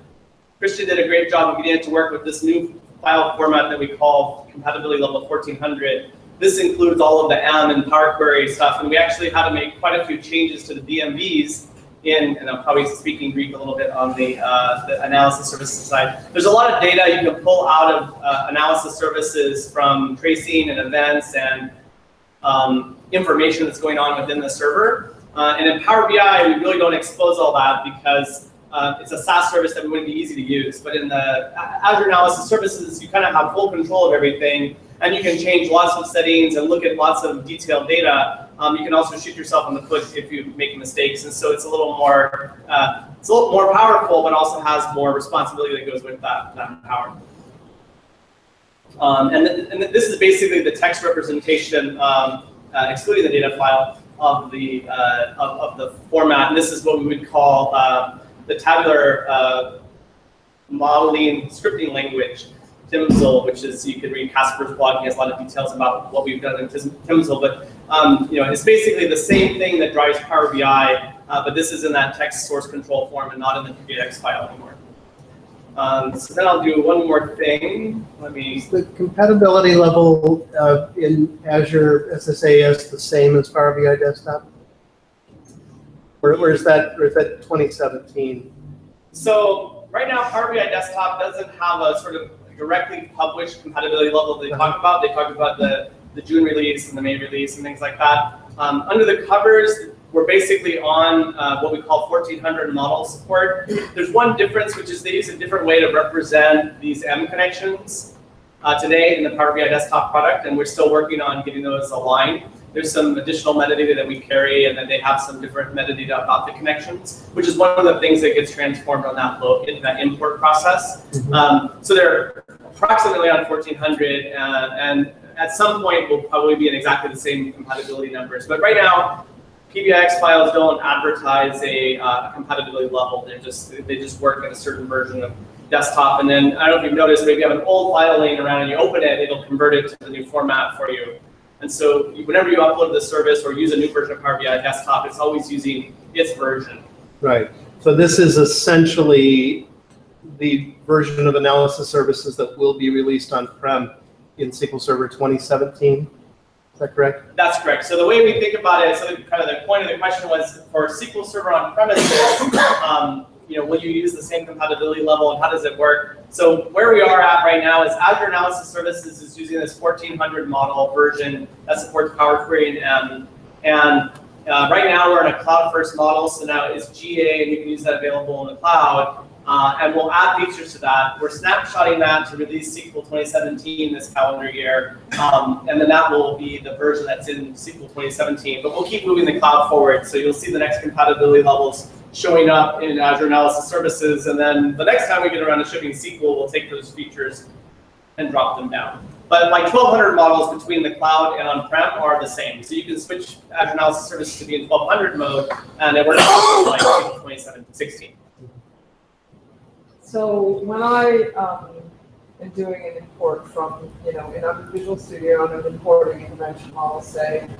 Christian did a great job of getting it to work with this new file format that we call compatibility level 1400. This includes all of the M and Power Query stuff, and we actually had to make quite a few changes to the DMVs and I'm probably speaking Greek a little bit on the analysis services side. There's a lot of data you can pull out of analysis services from tracing and events and information that's going on within the server. And in Power BI, we really don't expose all that because it's a SaaS service that wouldn't be easy to use. But in the Azure Analysis Services, you kind of have full control of everything. And you can change lots of settings and look at lots of detailed data. You can also shoot yourself in the foot if you make mistakes, and so it's a little more powerful, but also has more responsibility that goes with that power. And this is basically the text representation, excluding the data file of the format. And this is what we would call the tabular modeling scripting language, Timsel, which is, you could read Casper's blog. He has a lot of details about what we've done in Timsel. But it's basically the same thing that drives Power BI, but this is in that text source control form and not in the PBX file anymore. So then I'll do one more thing. Is the compatibility level in Azure SSAS the same as Power BI Desktop? Or is that 2017? So right now, Power BI Desktop doesn't have a sort of directly published compatibility level they talk about. They talk about the June release and the May release and things like that. Under the covers, we're basically on what we call 1400 model support. There's one difference, which is they use a different way to represent these M connections today in the Power BI Desktop product, and we're still working on getting those aligned. There's some additional metadata that we carry, and then they have some different metadata about the connections, which is one of the things that gets transformed on that that import process. So they're approximately on 1400, and at some point we'll probably be in exactly the same compatibility numbers. But right now, PBX files don't advertise a compatibility level. They just work in a certain version of desktop. And then I don't know if you've noticed, but if you have an old file laying around and you open it, it'll convert it to the new format for you. And so whenever you upload the service or use a new version of Power BI Desktop, it's always using its version. Right. So this is essentially the version of analysis services that will be released on-prem in SQL Server 2017. Is that correct? That's correct. So the way we think about it, so kind of the point of the question was for SQL Server on premises, will you use the same compatibility level and how does it work? So where we are at right now is Azure Analysis Services is using this 1400 model version that supports Power Query and M. And right now we're in a cloud-first model, so now it's GA and you can use that available in the cloud. And we'll add features to that. We're snapshotting that to release SQL 2017 this calendar year. And then that will be the version that's in SQL 2017. But we'll keep moving the cloud forward. So you'll see the next compatibility levels showing up in Azure Analysis Services. And then the next time we get around to shipping SQL, we'll take those features and drop them down. But like 1200 models between the cloud and on-prem are the same. So you can switch Azure Analysis Services to be in 1200 mode, and it works like SQL 2016. So when I am doing an import from, in a Visual Studio and I'm importing a convention model, say,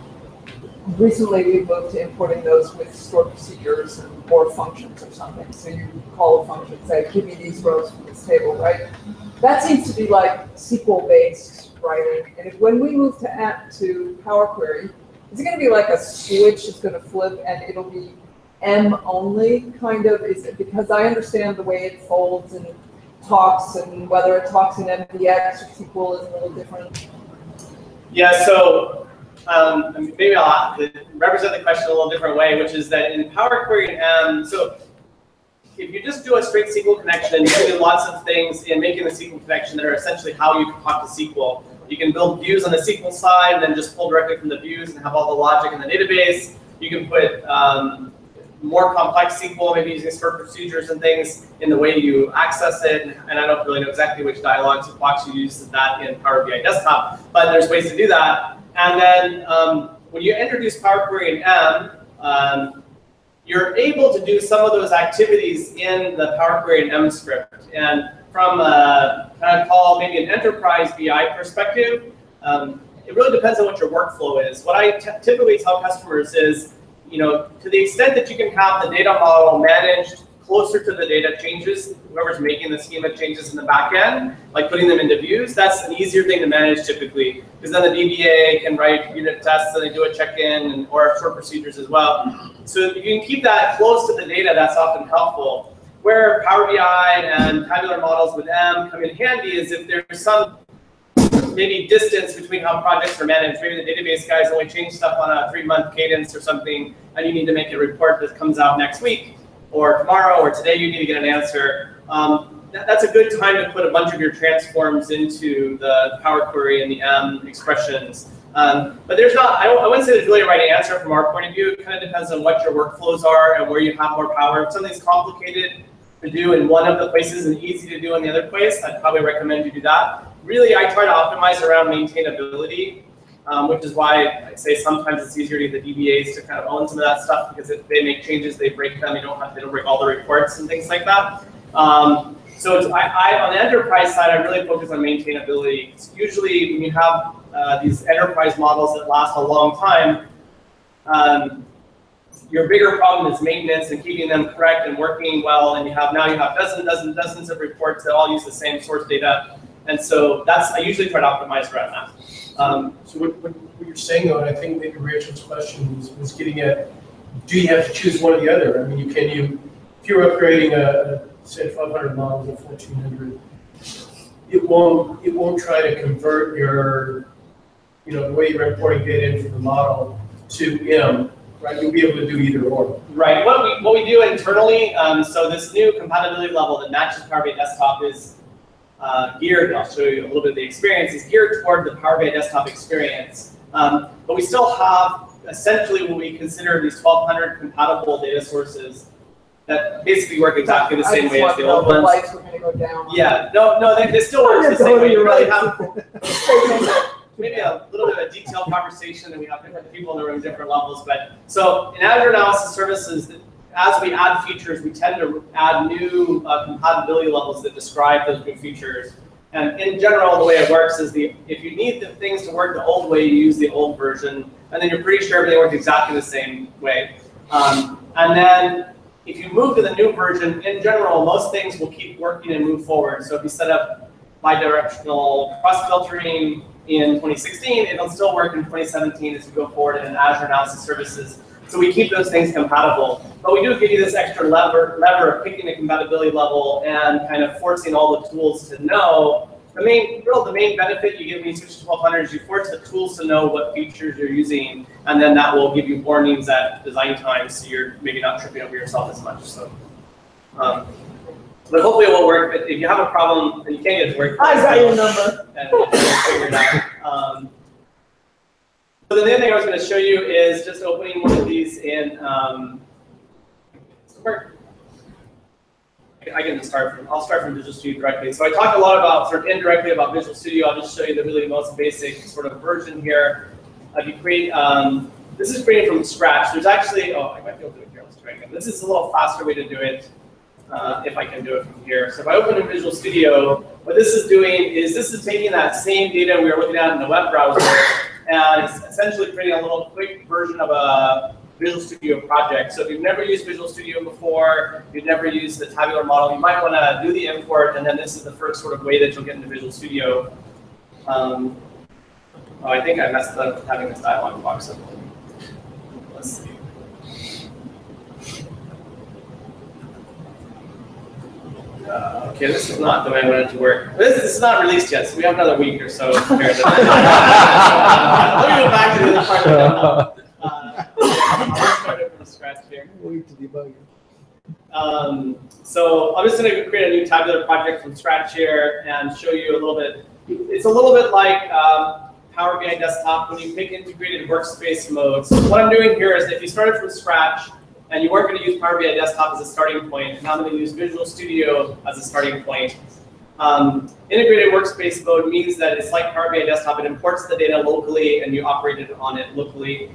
recently we moved to importing those with stored procedures or functions or something. So you call a function, say, give me these rows from this table, right? That seems to be like SQL-based writing. And when we move to Power Query, is it going to be like a switch that's going to flip and it'll be M only, kind of? Is it because I understand the way it folds and talks, and whether it talks in MDX or SQL is a little different? Yeah, so maybe I'll represent the question a little different way, which is that in Power Query and M, so if you just do a straight SQL connection, you can do lots of things in making the SQL connection that are essentially how you can talk to SQL. You can build views on the SQL side, then just pull directly from the views and have all the logic in the database. You can put more complex SQL, maybe using stored procedures and things in the way you access it. And I don't really know exactly which dialogues box you use that in Power BI Desktop, but there's ways to do that. And then when you introduce Power Query and M, you're able to do some of those activities in the Power Query and M script. And from a kind of call maybe an enterprise BI perspective, it really depends on what your workflow is. What I typically tell customers is, to the extent that you can have the data model managed closer to the data changes, whoever's making the schema changes in the back end, like putting them into views, that's an easier thing to manage typically, because then the DBA can write unit tests and they do a check-in or short procedures as well. So if you can keep that close to the data, that's often helpful. Where Power BI and tabular models with M come in handy is if there's some maybe distance between how projects are managed. Maybe the database guys only change stuff on a 3-month cadence or something, and you need to make a report that comes out next week, or tomorrow, or today you need to get an answer. That's a good time to put a bunch of your transforms into the Power Query and the M expressions. But there's not, I wouldn't say there's really a right answer from our point of view. It kind of depends on what your workflows are and where you have more power. If something's complicated to do in one of the places and easy to do in the other place, I'd probably recommend you do that. Really, I try to optimize around maintainability. which is why I say sometimes it's easier to get the DBAs to kind of own some of that stuff, because if they make changes, they break them. They don't break all the reports and things like that. So on the enterprise side, I really focus on maintainability. Usually when you have these enterprise models that last a long time, your bigger problem is maintenance and keeping them correct and working well. And now you have dozens of reports that all use the same source data. And so I usually try to optimize around that. So what you're saying, though, and I think maybe Rachel's question was getting at, do you have to choose one or the other? I mean, if you're upgrading say 1,200 models or 1,400, it won't try to convert your, the way you're importing data into the model to M, right? You'll be able to do either or. Right. What we do internally, so this new compatibility level that matches Power BI Desktop is geared, I'll show you a little bit of the experience, is geared toward the Power BI Desktop experience. But we still have essentially what we consider these 1,200 compatible data sources that basically work exactly the same way as the old ones. The lights were going to go down. Yeah, no, they still work the same way. You really have maybe a little bit of a detailed conversation, and we have different people in the room, different levels. But so in Azure Analysis Services, as we add features, we tend to add new compatibility levels that describe those new features. And in general, the way it works is if you need the things to work the old way, you use the old version, and then you're pretty sure everything works exactly the same way. And then if you move to the new version, in general, most things will keep working and move forward. So if you set up bidirectional cross-filtering in 2016, it'll still work in 2017 as you go forward in Azure Analysis Services. So we keep those things compatible. But we do give you this extra lever of picking a compatibility level and kind of forcing all the tools to know. The main benefit you get when you switch to 1,200 is you force the tools to know what features you're using, and then that will give you warnings at design time, so you're maybe not tripping over yourself as much. So, but hopefully it will work. But if you have a problem and you can't get it to work, I got your number. And we'll figure it out. So the other thing I was going to show you is just opening one of these in. I'll start from Visual Studio directly. So I talk a lot about indirectly about Visual Studio. I'll just show you the really most basic sort of version here. If you create, this is created from scratch. There's actually, I might be able to do it here. Let's try again. This is a little faster way to do it, if I can do it from here. So if I open in Visual Studio, what this is doing is this is taking that same data we were looking at in the web browser, and it's essentially creating a little quick version of a Visual Studio project. So if you've never used Visual Studio before, if you've never used the tabular model, you might want to do the import, and then this is the first sort of way that you'll get into Visual Studio. I think I messed up having this dialog box up. Let's see. Okay, this is not the way I wanted it to work. This is not released yet, so we have another week or so. Let me go back to the other part of the I'll start it from scratch here. Wait to debug it. So I'm just going to create a new tabular project from scratch here and show you a little bit. It's a little bit like Power BI Desktop when you pick integrated workspace modes. So what I'm doing here is if you started from scratch and you weren't going to use Power BI Desktop as a starting point, now I'm going to use Visual Studio as a starting point. Integrated workspace mode means that it's like Power BI Desktop. It imports the data locally and you operate it on it locally.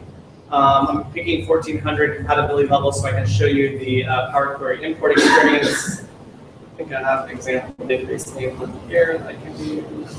I'm picking 1,400 compatibility levels so I can show you the Power Query import experience. I think I have an example database name here that I can use.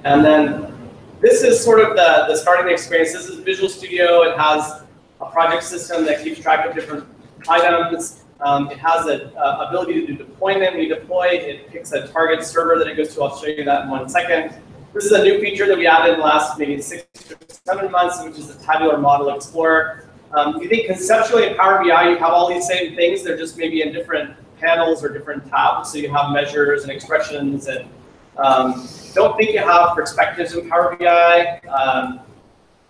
And then this is sort of the starting experience. This is Visual Studio. It has a project system that keeps track of different items. It has an ability to do deployment. When you deploy, it picks a target server that it goes to. I'll show you that in 1 second. This is a new feature that we added in the last maybe 6 or 7 months, which is the Tabular Model Explorer. If you think conceptually in Power BI, you have all these same things. They're just maybe in different panels or different tabs. So you have measures and expressions. And don't think you have perspectives in Power BI.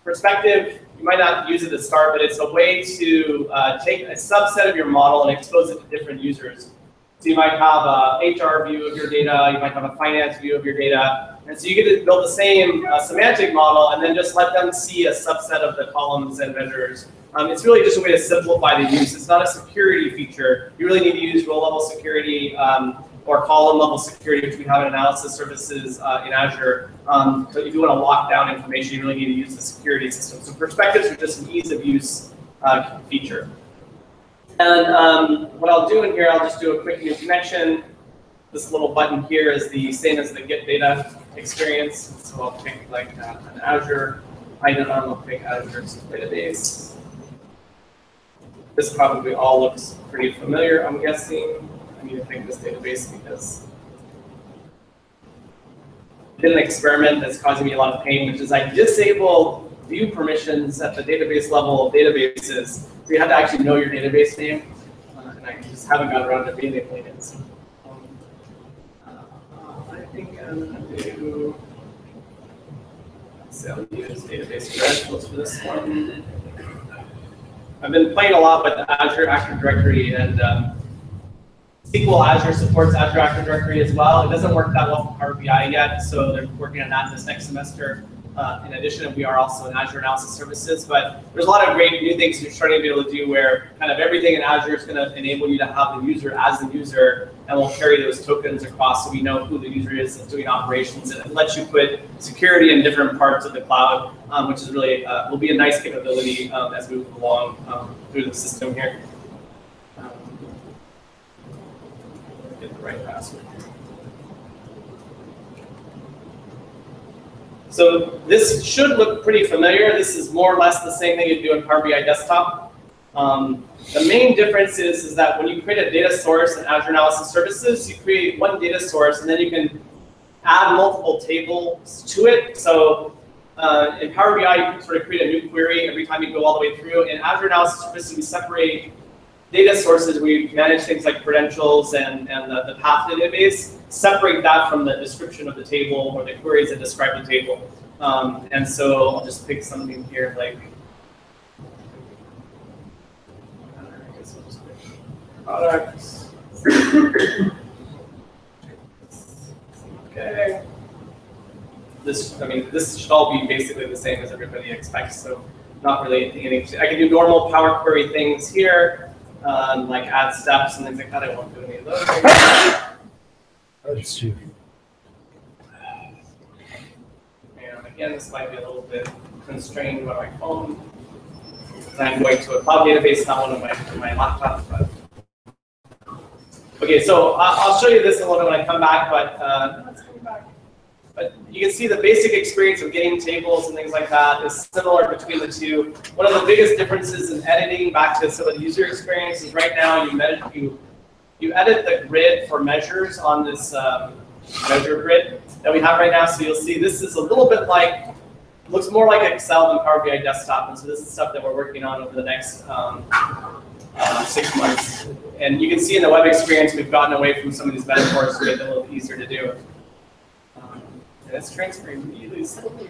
Perspective, you might not use it to start, but it's a way to take a subset of your model and expose it to different users. So you might have a HR view of your data, you might have a finance view of your data, and so you get to build the same semantic model and then just let them see a subset of the columns and measures. It's really just a way to simplify the use. It's not a security feature. You really need to use row-level security. or column level security, which we have in analysis services in Azure. So if you want to lock down information, you really need to use the security system. So perspectives are just an ease of use feature. And what I'll do in here, I'll just do a quick new connection. This little button here is the same as the get data experience. So I'll pick like an Azure item, I'll pick Azure database. This probably all looks pretty familiar, I'm guessing. I need to pick this database because I did an experiment that's causing me a lot of pain, which is I disable view permissions at the database level of databases. So you have to actually know your database name, and I just haven't got around to re-enabling it. So, I think I'm going to do, let's see, I'll use database credentials for this one. I've been playing a lot with Azure Active Directory, and SQL Azure supports Azure Active Directory as well. It doesn't work that well for Power BI yet, so they're working on that this next semester. In addition, we are also in Azure Analysis Services, but there's a lot of great new things you're starting to be able to do where kind of everything in Azure is going to enable you to have the user as the user, and we'll carry those tokens across so we know who the user is that's doing operations, and it lets you put security in different parts of the cloud, which is really will be a nice capability as we move along through the system here. Get the right password. So this should look pretty familiar. This is more or less the same thing you do in Power BI Desktop. The main difference is that when you create a data source in Azure Analysis Services, you create one data source, and then you can add multiple tables to it. So in Power BI, you can sort of create a new query every time you go all the way through. In Azure Analysis Services, we separate data sources. We manage things like credentials and the path database. Separate that from the description of the table or the queries that describe the table. And so I'll just pick something here like products. Okay. This should all be basically the same as everybody expects. So not really anything. I can do normal Power Query things here, like add steps and things like that. I won't do any of those. That's true. And again, this might be a little bit constrained by my phone. I'm going to a cloud database, not one of my laptop. But. Okay, so I'll show you this a little bit when I come back, but you can see the basic experience of getting tables and things like that is similar between the two. One of the biggest differences in editing back to some of the user experience is right now you edit the grid for measures on this measure grid that we have right now. So you'll see this is a little bit like, looks more like Excel than Power BI Desktop. And so this is stuff that we're working on over the next 6 months. And you can see in the web experience, we've gotten away from some of these metaphors to make it a little easier to do. And it's transferring really slowly.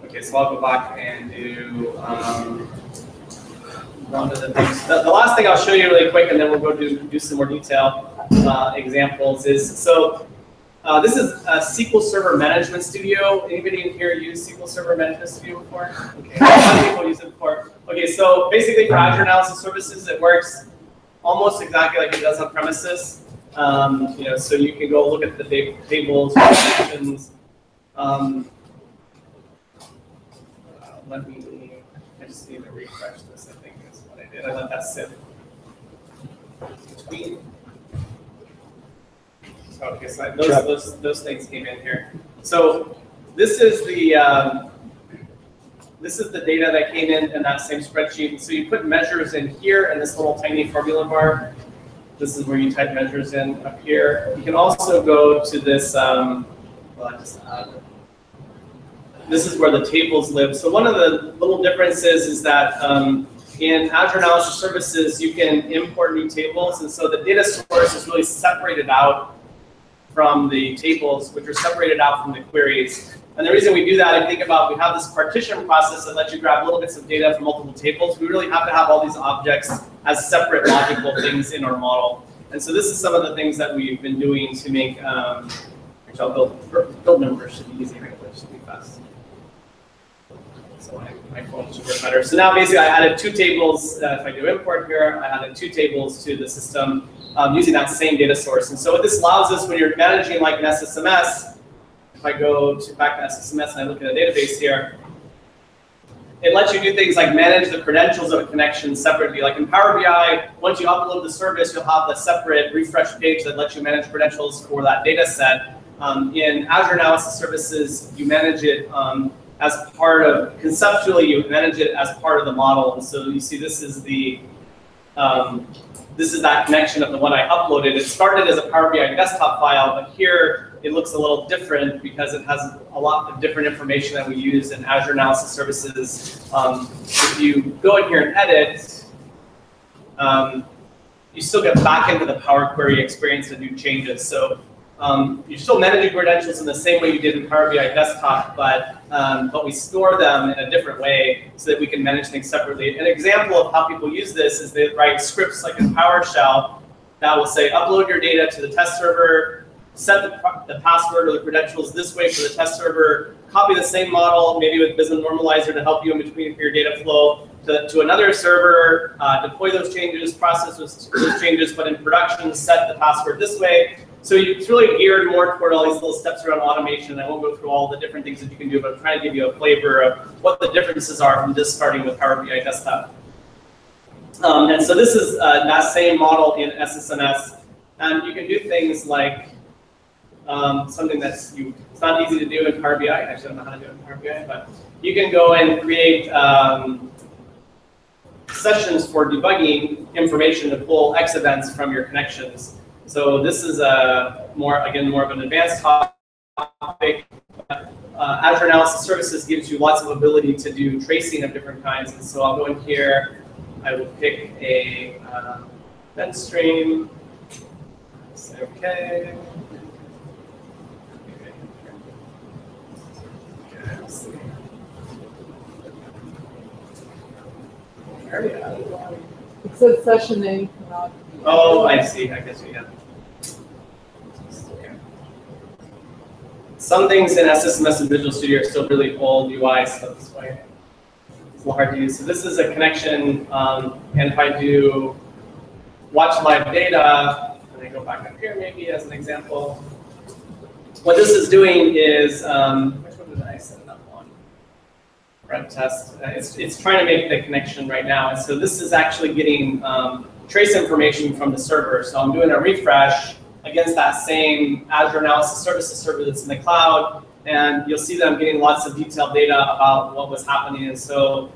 Okay, so I'll go back and do one of the things. The last thing I'll show you really quick, and then we'll go do some more detail examples is, so this is a SQL Server Management Studio. Anybody in here use SQL Server Management Studio before? Okay, a lot of people use it before. Okay, so basically for Azure Analysis Services, it works almost exactly like it does on premises. So you can go look at the tables, sections. I just need to refresh this, I think is what I did. I let that sit between. Okay, so those things came in here. So this is the data that came in that same spreadsheet. So you put measures in here in this little tiny formula bar. This is where you type measures in up here. You can also go to this. This is where the tables live. So one of the little differences is that in Azure Analysis Services, you can import new tables, and so the data source is really separated out from the tables, which are separated out from the queries. And the reason we do that, I think about, we have this partition process that lets you grab little bits of data from multiple tables. We really have to have all these objects as separate logical things in our model. And so this is some of the things that we've been doing to make, which I'll build numbers should be easy, right? It should be fast. So my phone should work better. So now basically I added 2 tables. If I do import here, I added 2 tables to the system. using that same data source. And so what this allows us when you're managing like an SSMS, if I go back to SSMS and I look at a database here, it lets you do things like manage the credentials of a connection separately. Like in Power BI, once you upload the service, you'll have a separate refresh page that lets you manage credentials for that data set. In Azure Analysis Services, you manage it as part of, conceptually, you manage it as part of the model. And so you see this is the, this is that connection of the one I uploaded. It started as a Power BI desktop file, but here it looks a little different because it has a lot of different information that we use in Azure Analysis Services. If you go in here and edit, you still get back into the Power Query experience to do changes. So you're still managing credentials in the same way you did in Power BI Desktop, but we store them in a different way so that we can manage things separately. An example of how people use this is they write scripts like in PowerShell that will say, upload your data to the test server, set the password or the credentials this way for the test server, copy the same model, maybe with Business Normalizer to help you in between for your data flow, to another server, deploy those changes, process those changes, but in production, set the password this way. So it's really geared more toward all these little steps around automation. I won't go through all the different things that you can do, but I'm trying to give you a flavor of what the differences are from just starting with Power BI Desktop. And so this is that same model in SSMS. And you can do things like something that's it's not easy to do in Power BI. Actually, I don't know how to do it in Power BI, but you can go and create sessions for debugging information to pull X events from your connections. So this is more of an advanced topic. Azure Analysis Services gives you lots of ability to do tracing of different kinds. And so I'll go in here. I will pick a event stream. Say OK. It says session name cannot be. Oh, I see. I guess we have. Okay. Some things in SSMS and Visual Studio are still really old UI, so that's why it's a little hard to use. So this is a connection, and if I do watch live data, and I go back up here maybe as an example, what this is doing is, which one did I set it up on? Run test. It's trying to make the connection right now. And so this is actually getting trace information from the server. So I'm doing a refresh against that same Azure Analysis Services server that's in the cloud. And you'll see that I'm getting lots of detailed data about what was happening. And so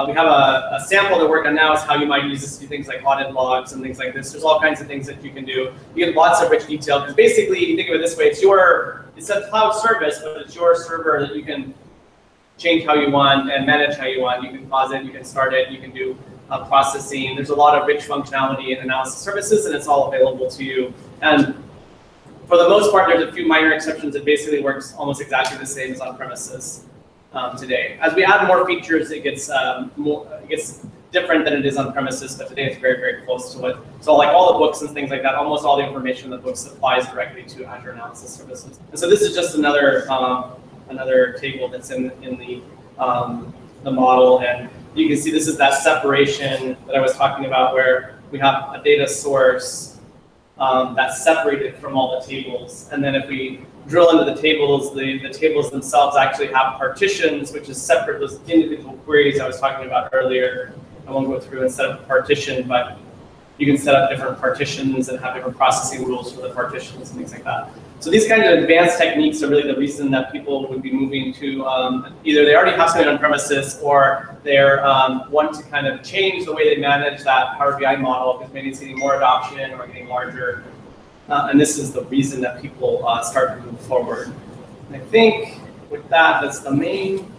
we have a sample to work on now is how you might use this to do things like audit logs and things like this. There's all kinds of things that you can do. You get lots of rich detail because basically, you think of it this way: it's a cloud service, but it's your server that you can change how you want and manage how you want. You can pause it, you can start it, you can do processing. There's a lot of rich functionality in analysis services, and it's all available to you. And for the most part, there's a few minor exceptions. It basically works almost exactly the same as on premises today. As we add more features, it gets different than it is on premises, but today it's very, very close to it. So like all the books and things like that, almost all the information in the books applies directly to Azure Analysis Services. And so this is just another table that's in the model, and you can see this is that separation that I was talking about, where we have a data source that's separated from all the tables, and then if we drill into the tables themselves actually have partitions, which is separate those individual queries I was talking about earlier. I won't go through and set up a partition, but you can set up different partitions and have different processing rules for the partitions and things like that. So these kinds of advanced techniques are really the reason that people would be moving to either they already have something on premises, or they're want to kind of change the way they manage that Power BI model because maybe it's getting more adoption or getting larger. And this is the reason that people start to move forward. And I think with that, that's the main.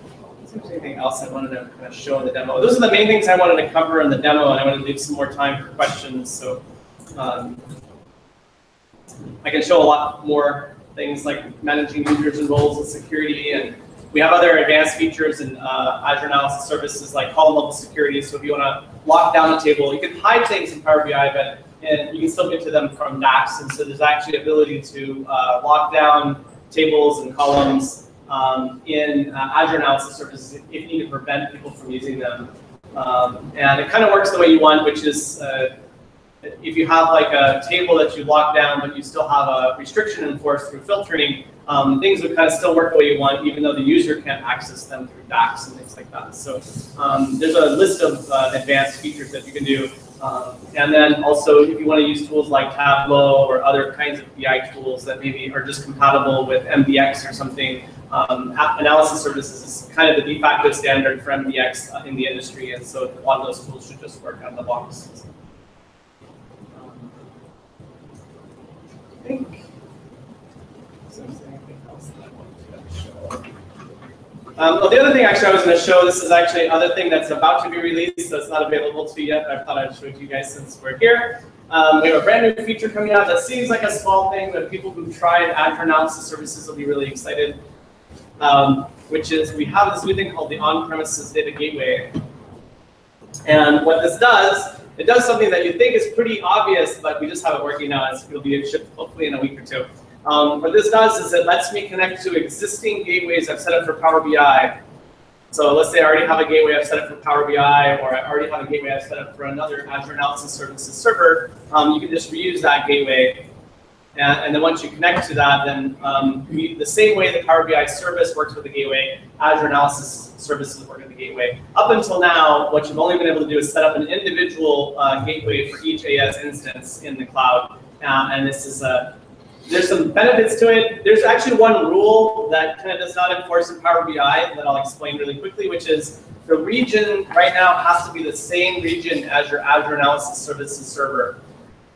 Is there anything else I wanted to kind of show in the demo? Those are the main things I wanted to cover in the demo, and I wanted to leave some more time for questions. So. I can show a lot more things like managing users and roles and security, and we have other advanced features in Azure Analysis Services like column level security. So if you want to lock down a table, you can hide things in Power BI, but you can still get to them from DAX. And so there's actually ability to lock down tables and columns in Azure Analysis Services if you need to prevent people from using them. And it kind of works the way you want, which is if you have like a table that you lock down, but you still have a restriction enforced through filtering, things would kind of still work the way you want, even though the user can't access them through DAX and things like that. So there's a list of advanced features that you can do. And then also, if you want to use tools like Tableau or other kinds of BI tools that maybe are just compatible with MDX or something, app analysis services is kind of the de facto standard for MDX in the industry, and so a lot of those tools should just work out of the box. I think. So is there anything else that I wanted to show? Well, the other thing actually I was going to show, this is actually another thing that's about to be released, so it's not available to you yet. I thought I'd show it to you guys since we're here. We have a brand new feature coming out that seems like a small thing, but people who've tried Azure analysis services will be really excited. Which is we have this new thing called the on-premises data gateway. And what this does, it does something that you think is pretty obvious, but we just have it working now. It'll be shipped hopefully in a week or two. What this does is it lets me connect to existing gateways I've set up for Power BI. So let's say I already have a gateway I've set up for Power BI, or I already have a gateway I've set up for another Azure Analysis Services server. You can just reuse that gateway. And then once you connect to that, then the same way the Power BI service works with the gateway, Azure Analysis Services work with the gateway. Up until now, what you've only been able to do is set up an individual gateway for each AS instance in the cloud. And this is there's some benefits to it. There's actually one rule that kind of does not enforce in Power BI that I'll explain really quickly, which is the region right now has to be the same region as your Azure Analysis Services server.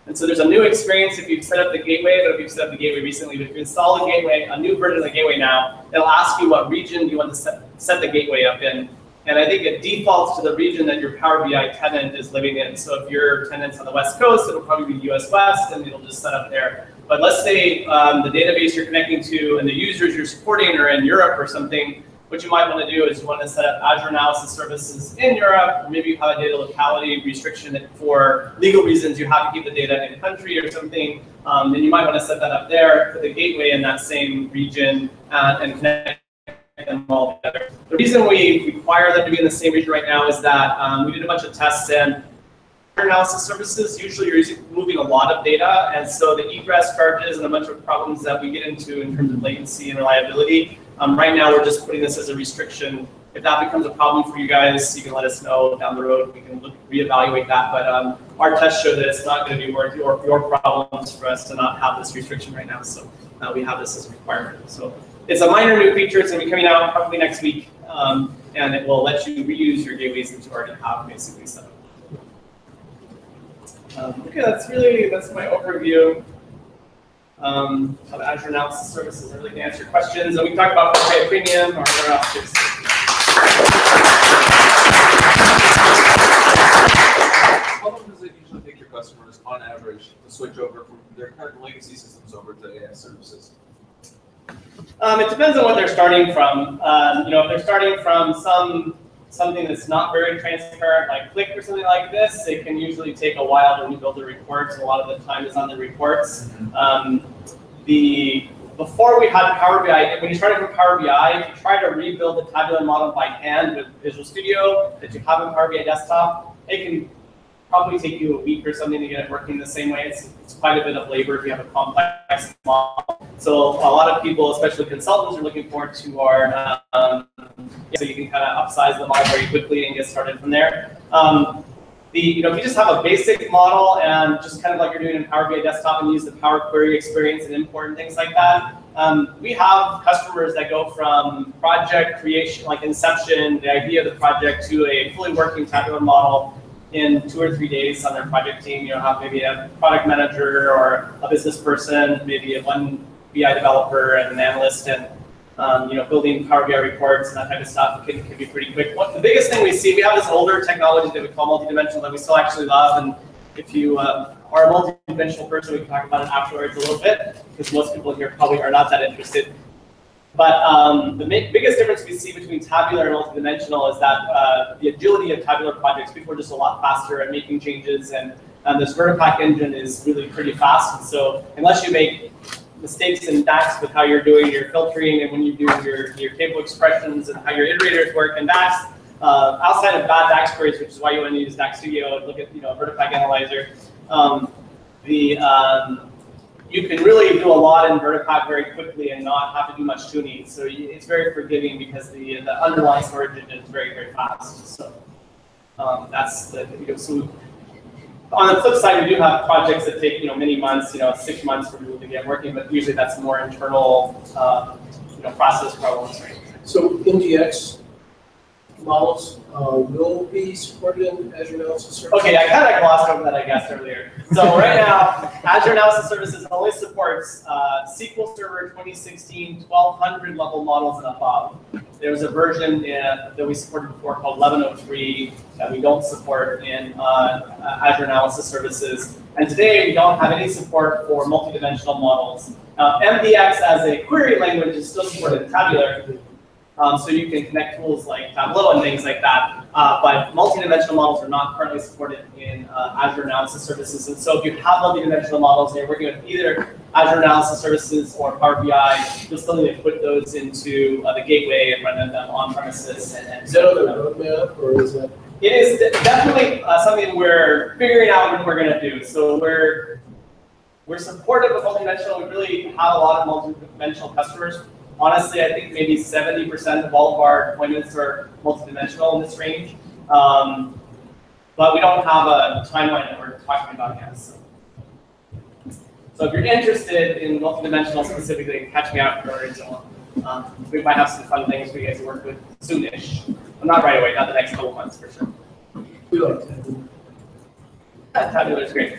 And so there's a new experience if you've set up the gateway, but if you've set up the gateway recently, but if you install a gateway, a new version of the gateway now, it'll ask you what region you want to set the gateway up in. And I think it defaults to the region that your Power BI tenant is living in. So if your tenant's on the West Coast, it'll probably be US West, and it'll just set up there. But let's say the database you're connecting to and the users you're supporting are in Europe or something. What you might want to do is you want to set up Azure Analysis Services in Europe, or maybe you have a data locality restriction that for legal reasons you have to keep the data in country or something. Then you might want to set that up there, put the gateway in that same region, and connect them all together. The reason we require them to be in the same region right now is that we did a bunch of tests, and analysis services, usually you're moving a lot of data, and so the egress charges and a bunch of problems that we get into in terms of latency and reliability. Right now, we're just putting this as a restriction. If that becomes a problem for you guys, you can let us know down the road. We can reevaluate that. But our tests show that it's not going to be worth your problems for us to not have this restriction right now. So we have this as a requirement. So it's a minor new feature. It's going to be coming out probably next week, and it will let you reuse your gateways that you already have basically set up. Okay, that's my overview of Azure Analysis Services. I'm really to answer questions, and we can talk about pay premium or whatever else. How long does it usually take your customers, on average, to switch over from their current legacy systems over to AS services? It depends on what they're starting from. If they're starting from something that's not very transparent, like Click or something like this, it can usually take a while to rebuild the reports. A lot of the time is on the reports. Before we had Power BI, when you started from Power BI, if you try to rebuild the tabular model by hand with Visual Studio that you have in Power BI Desktop, it can probably take you a week or something to get it working the same way. It's quite a bit of labor if you have a complex model. So a lot of people, especially consultants, are looking forward to our, so you can kind of upsize the model very quickly and get started from there. If you just have a basic model and just kind of like you're doing in Power BI Desktop and use the Power Query experience and import and things like that, we have customers that go from project creation, like inception, the idea of the project, to a fully working tabular model in 2 or 3 days on their project team. Have maybe a product manager or a business person, maybe one BI developer and an analyst, and building Power BI reports and that type of stuff can be pretty quick. The biggest thing we see, we have this older technology that we call multidimensional that we still actually love, and if you are a multidimensional person, we can talk about it afterwards a little bit, because most people here probably are not that interested. But the biggest difference we see between tabular and multidimensional is that the agility of tabular projects, people are just a lot faster at making changes, and this Vertipack engine is really pretty fast. And so unless you make mistakes in DAX with how you're doing your filtering and when you do your table expressions and how your iterators work in DAX, outside of bad DAX queries, which is why you want to use DAX Studio and look at Vertipack Analyzer, You can really do a lot in Vertipack very quickly and not have to do much tuning. So it's very forgiving because the underlying storage engine is very, very fast. So that's the, so on the flip side, we do have projects that take many months, 6 months for people to get working, but usually that's more internal process problems. Right? So NGX models will be supported in Azure Analysis Services? Okay, I kind of glossed over that, I guess, earlier. So right now, Azure Analysis Services only supports SQL Server 2016 1200 level models and above. There was a version that we supported before called 1103 that we don't support in Azure Analysis Services. And today, we don't have any support for multidimensional models. MDX as a query language is still supported in Tabular. So you can connect tools like Tableau and things like that. But multidimensional models are not currently supported in Azure Analysis Services. And so if you have multidimensional models and you're working with either Azure Analysis Services or Power BI, you'll still need to put those into the gateway and run them on premises. Is that on the roadmap, or is that? It is definitely something we're figuring out what we're going to do. So we're supportive of multidimensional. We really have a lot of multidimensional customers. Honestly, I think maybe 70% of all of our deployments are multidimensional in this range. But we don't have a timeline that we're talking about yet. So if you're interested in multidimensional specifically, catch me afterwards. We might have some fun things for you guys to work with soonish. But not right away, not the next couple months for sure. We like Tabular. Tabular is great.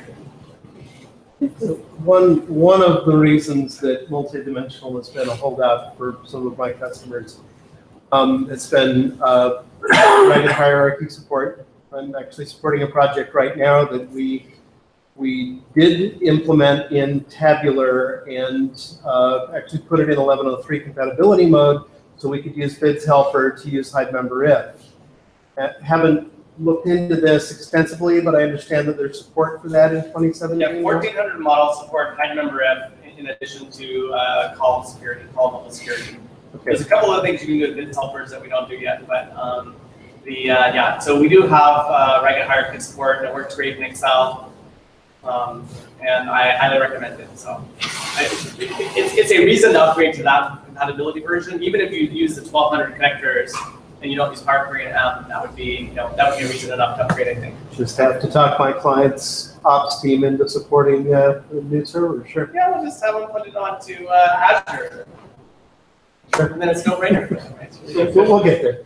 One of the reasons that multidimensional has been a holdout for some of my customers, it's been ragged hierarchy support. I'm actually supporting a project right now that we did implement in Tabular and actually put it in 1103 compatibility mode so we could use bids helper to use hide member if. Haven't looked into this extensively, but I understand that there's support for that in 2017. Yeah, 1400 models support hide member if in addition to column security, column level security. Okay. There's a couple of things you can do with bids helpers that we don't do yet, but yeah, so we do have ragged hierarchy support that works great in Excel, and I highly recommend it. So it's a reason to upgrade to that compatibility version, even if you use the 1200 connectors. And you don't use Power Query and M, that would be a reason enough to upgrade, I think. Just have to talk my client's ops team into supporting a new server, sure. Yeah, we'll just have them put it on to Azure. Sure. And then it's no brainer for them, right? We'll get there.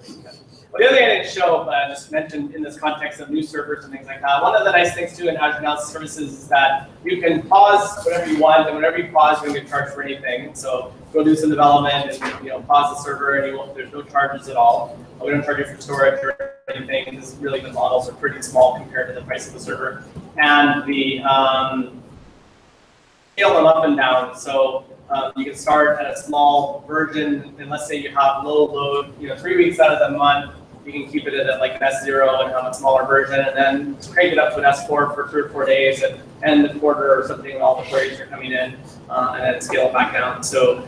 Well, the other thing I didn't show, but I just mentioned in this context of new servers and things like that, one of the nice things too in Azure Analysis Services is that you can pause whatever you want, and whenever you pause, you're going to get charged for anything. So go do some development and pause the server, and there's no charges at all. We don't charge you for storage or anything, because really the models are pretty small compared to the price of the server. And the scale them up and down. So you can start at a small version, and let's say you have low load, 3 weeks out of the month. You can keep it at like an S0 and have a smaller version, and then crank it up to an S4 for 3 or 4 days, and end the quarter or something when all the queries are coming in, and then scale it back down. So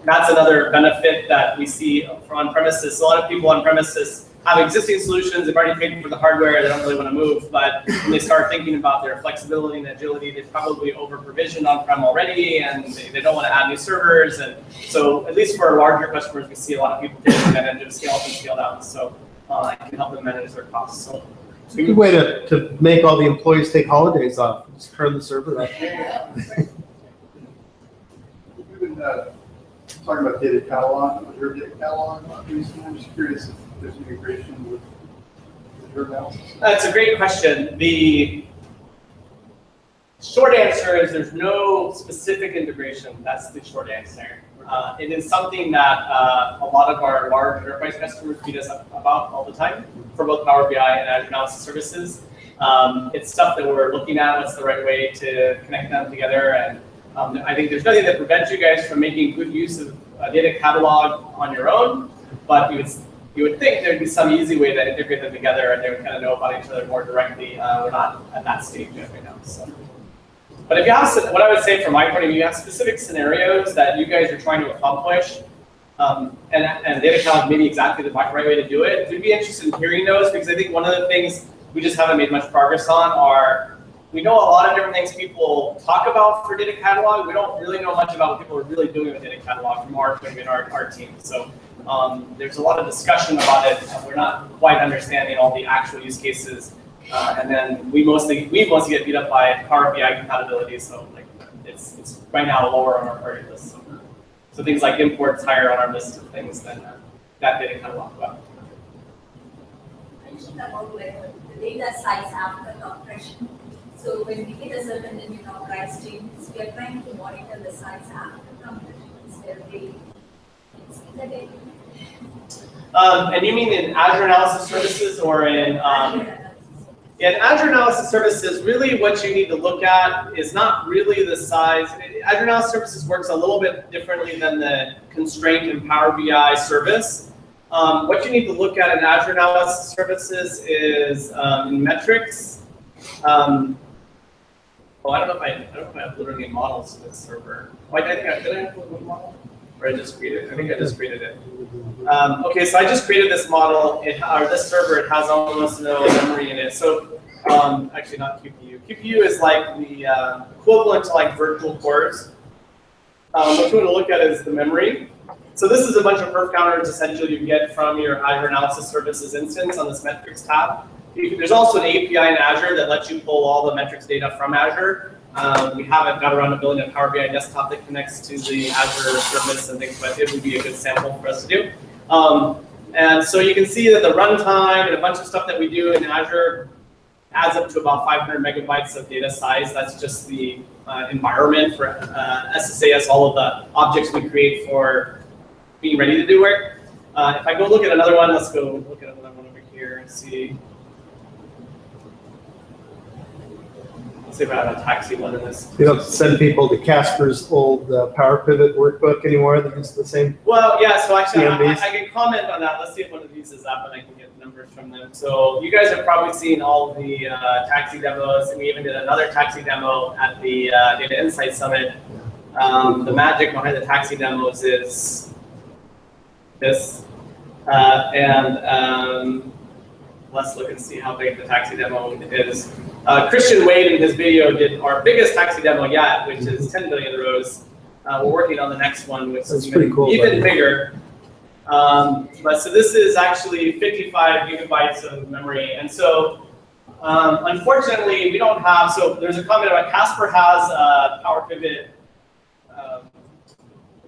that's another benefit that we see for on-premises. A lot of people on-premises have existing solutions. They've already paid for the hardware. They don't really want to move. But when they start thinking about their flexibility and agility, they've probably over-provisioned on-prem already, and they don't want to add new servers. And so at least for our larger customers, we see a lot of people taking that end of scale up and scale down. So I can help them manage their costs. So it's a good way to make all the employees take holidays off. Just turn the server off. We've been talking about data catalog, Azure data catalog recently. I'm just curious if there's integration with Azure Analysis. That's a great question. The short answer is there's no specific integration. That's the short answer. It is something that a lot of our large enterprise customers beat us up about all the time for both Power BI and Azure Analysis Services. It's stuff that we're looking at. What's the right way to connect them together? And I think there's nothing that prevents you guys from making good use of a data catalog on your own, but you would think there'd be some easy way to integrate them together and they would kind of know about each other more directly. We're not at that stage yet right now. So. But if you have, what I would say from my point of view, you have specific scenarios that you guys are trying to accomplish, and data catalog may be exactly the right way to do it. We'd be interested in hearing those, because I think one of the things we just haven't made much progress on are we know a lot of different things people talk about for data catalog. We don't really know much about what people are really doing with data catalog from our point of view in our team. So there's a lot of discussion about it. We're not quite understanding all the actual use cases. And then we mostly get beat up by Power BI compatibility. So like it's right now lower on our priority list. So things like imports higher on our list of things than that data catalog. Well. Mentioned about like the data size after compression. So when we get a certain limit of price changes, we are trying to monitor the size after compression instead of daily. Is that it? And you mean in Azure Analysis Services or in in Azure Analysis Services, really what you need to look at is not really the size. Azure Analysis Services works a little bit differently than the constraint in Power BI service. What you need to look at in Azure Analysis Services is in metrics. Well, I don't know if I uploaded any models to this server. Oh, did I upload one model? Or I just created it? I think I just created it. Okay, so I just created this model, or this server. It has almost no memory in it. So actually not QPU. QPU is like the equivalent to like virtual cores. What you want to look at is the memory. So this is a bunch of perf counters essentially you get from your Azure Analysis Services instance on this metrics tab. There's also an API in Azure that lets you pull all the metrics data from Azure. We haven't got around to building a Power BI desktop that connects to the Azure service and things, but it would be a good sample for us to do. And so you can see that the runtime and a bunch of stuff that we do in Azure adds up to about 500 megabytes of data size. That's just the environment for SSAS, all of the objects we create for being ready to do work. If I go look at another one, let's go look at another one over here and see. Let's see if I have a taxi one in this. You don't send people to Casper's old Power Pivot workbook anymore that is the same? Well, yeah, so actually I CMVs? can comment on that. Let's see if one of these is up and I can get numbers from them. So you guys have probably seen all the taxi demos, and we even did another taxi demo at the Data Insight Summit. The magic behind the taxi demos is this. Let's look and see how big the taxi demo is. Christian Wade in his video did our biggest taxi demo yet, which is 10 billion rows. We're working on the next one, which is pretty cool, even bigger. But so this is actually 55 gigabytes of memory. And so unfortunately, we don't have, so there's a comment about Casper has a Power Pivot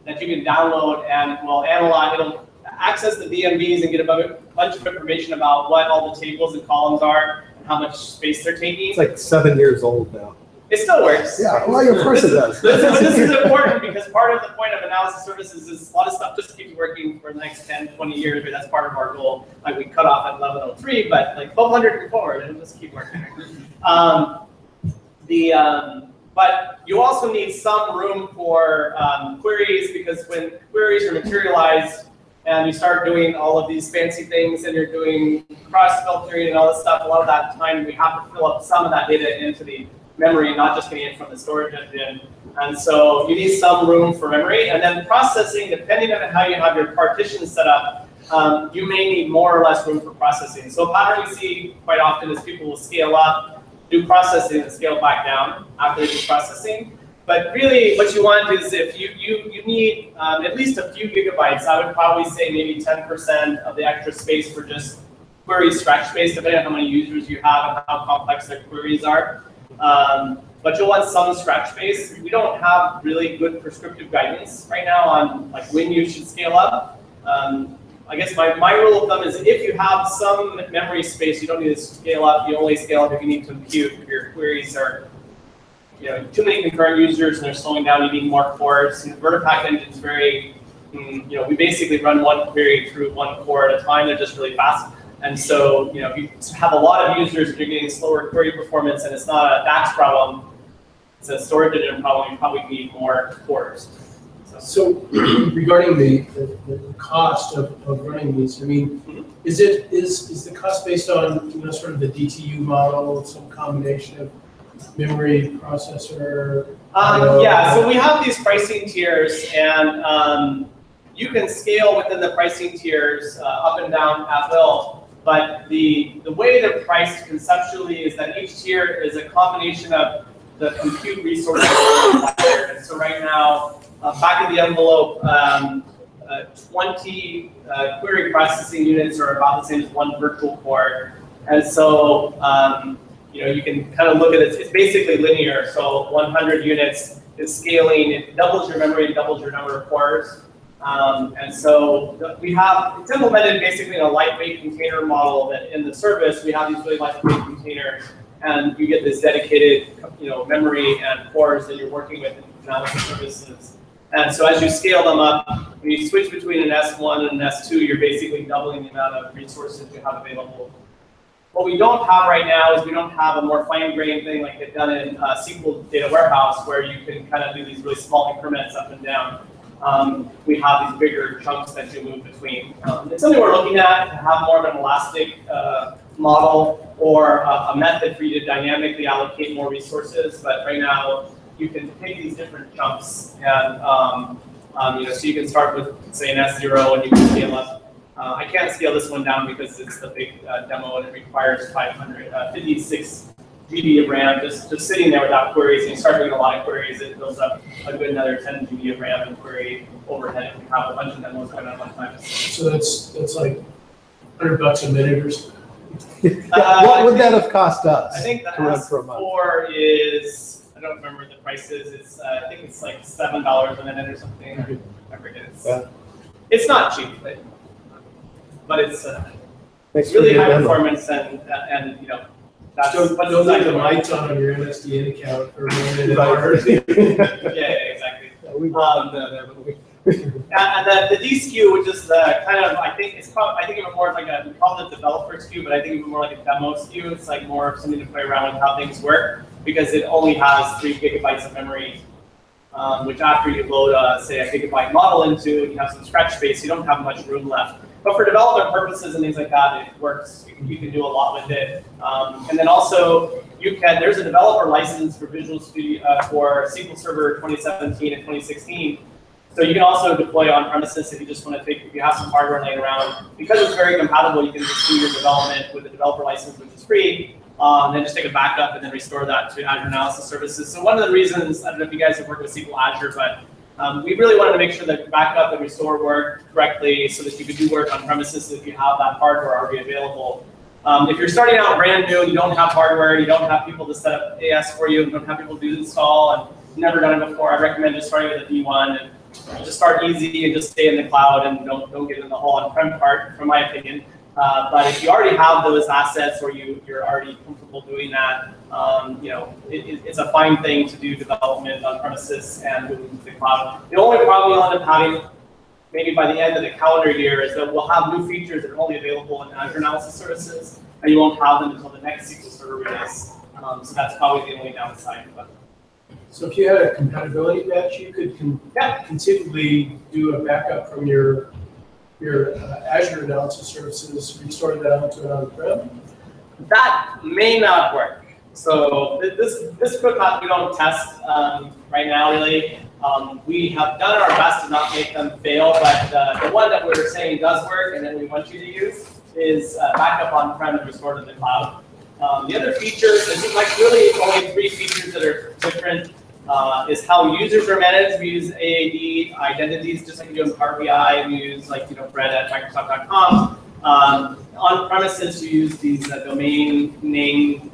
that you can download and will analyze, it'll access the DMVs and get a bunch of information about what all the tables and columns are and how much space they're taking. It's like 7 years old now. It still works. Yeah, well, of course it does. This is important because part of the point of analysis services is a lot of stuff just keeps working for the next 10, 20 years, but that's part of our goal. Like we cut off at 1103, but like 1200 and forward, it'll just keep working. But you also need some room for queries, because when queries are materialized and you start doing all of these fancy things and you're doing cross-filtering and all this stuff, a lot of that time we have to fill up some of that data into the memory, not just getting it from the storage engine. And so you need some room for memory. And then processing, depending on how you have your partitions set up, you may need more or less room for processing. So a pattern we see quite often is people will scale up, do processing, and scale back down after they do processing. But really what you want is if you need at least a few gigabytes, I would probably say maybe 10% of the extra space for just query scratch space, depending on how many users you have and how complex their queries are. But you'll want some scratch space. We don't have really good prescriptive guidance right now on like when you should scale up. I guess my rule of thumb is if you have some memory space, you don't need to scale up. You only scale up if you need to compute. If your queries are too many concurrent users and they're slowing down, you need more cores. And the Vertipack engine is very, we basically run one query through one core at a time. They're just really fast. And so, if you have a lot of users and you're getting slower query performance and it's not a DAX problem, it's a storage engine problem, you probably need more cores. So regarding the cost of running these, I mean, is the cost based on sort of the DTU model, some combination of memory, processor? Yeah, so we have these pricing tiers, and you can scale within the pricing tiers up and down at will. But the way they're priced conceptually is that each tier is a combination of the compute resources required. And so right now, back of the envelope, 20 query processing units are about the same as one virtual core. And so you know, you can kind of look at it. It's basically linear. So 100 units is scaling. It doubles your memory, it doubles your number of cores. And so we have, it's implemented basically in a lightweight container model that in the service, we have these really lightweight containers, and you get this dedicated, you know, memory and cores that you're working with in analysis services. And so as you scale them up, when you switch between an S1 and an S2, you're basically doubling the amount of resources you have available. What we don't have right now is we don't have a more fine-grained thing like they've done in SQL Data Warehouse, where you can kind of do these really small increments up and down. We have these bigger chunks that you move between. It's something we're looking at, to have more of an elastic model or a method for you to dynamically allocate more resources. But right now, you can take these different chunks, and you know, so you can start with, say, an S0, and you can scale up. I can't scale this one down because it's the big demo, and it requires 56 GB of RAM just sitting there without queries. And you start doing a lot of queries, it builds up a good another 10 GB of RAM and query overhead if you have a bunch of demos going on at one time. So that's like $100 a minute or something. What would that have cost us? I think the to run for a month? S4 is, I don't remember the prices. It's I think it's like $7 a minute or something. I forget. It's not cheap, but it's really high performance and you know. That's don't leave the lights on your MSDN account for a minute. Yeah, exactly. Yeah, we've done that, haven't we? And the D SKU, which is the kind of, I think it's probably, I think of it more like we call it developer SKU, but I think of it more like a demo SKU. It's like more of something to play around with how things work, because it only has 3 GB of memory, which after you load, say, a gigabyte model into, and you have some scratch space, you don't have much room left. But for development purposes and things like that, it works. You can do a lot with it. And then also, there's a developer license for Visual Studio for SQL Server 2017 and 2016. So you can also deploy on premises if you just want to if you have some hardware laying around. Because it's very compatible, you can just do your development with a developer license, which is free. Then just take a backup and then restore that to Azure Analysis Services. So one of the reasons, I don't know if you guys have worked with SQL Azure, but we really wanted to make sure that backup and restore work correctly so that you could do work on premises if you have that hardware already available. If you're starting out brand new, you don't have hardware, you don't have people to set up AS for you, you don't have people to do the install, and you've never done it before, I recommend just starting with a V1 and just start easy and just stay in the cloud and don't get in the whole on-prem part, from my opinion. But if you already have those assets or you're already comfortable doing that, you know, it's a fine thing to do development on premises and moving to the cloud. The only problem you'll end up having, maybe by the end of the calendar year, is that we'll have new features that are only available in Azure Analysis Services, and you won't have them until the next SQL Server release. So that's probably the only downside. But. So if you had a compatibility patch, you could conceivably do a backup from your Azure Analysis Services, restore that onto an on-prem? That may not work. So this quick we don't test right now, really. We have done our best to not make them fail, but the one that we're saying does work and that we want you to use is backup on-prem and restore to the cloud. The other features, there's like really only 3 features that are different. Is how users are managed. We use AAD identities, just like we do in Power BI. We use Bret at Microsoft.com. On premises, you use these domain name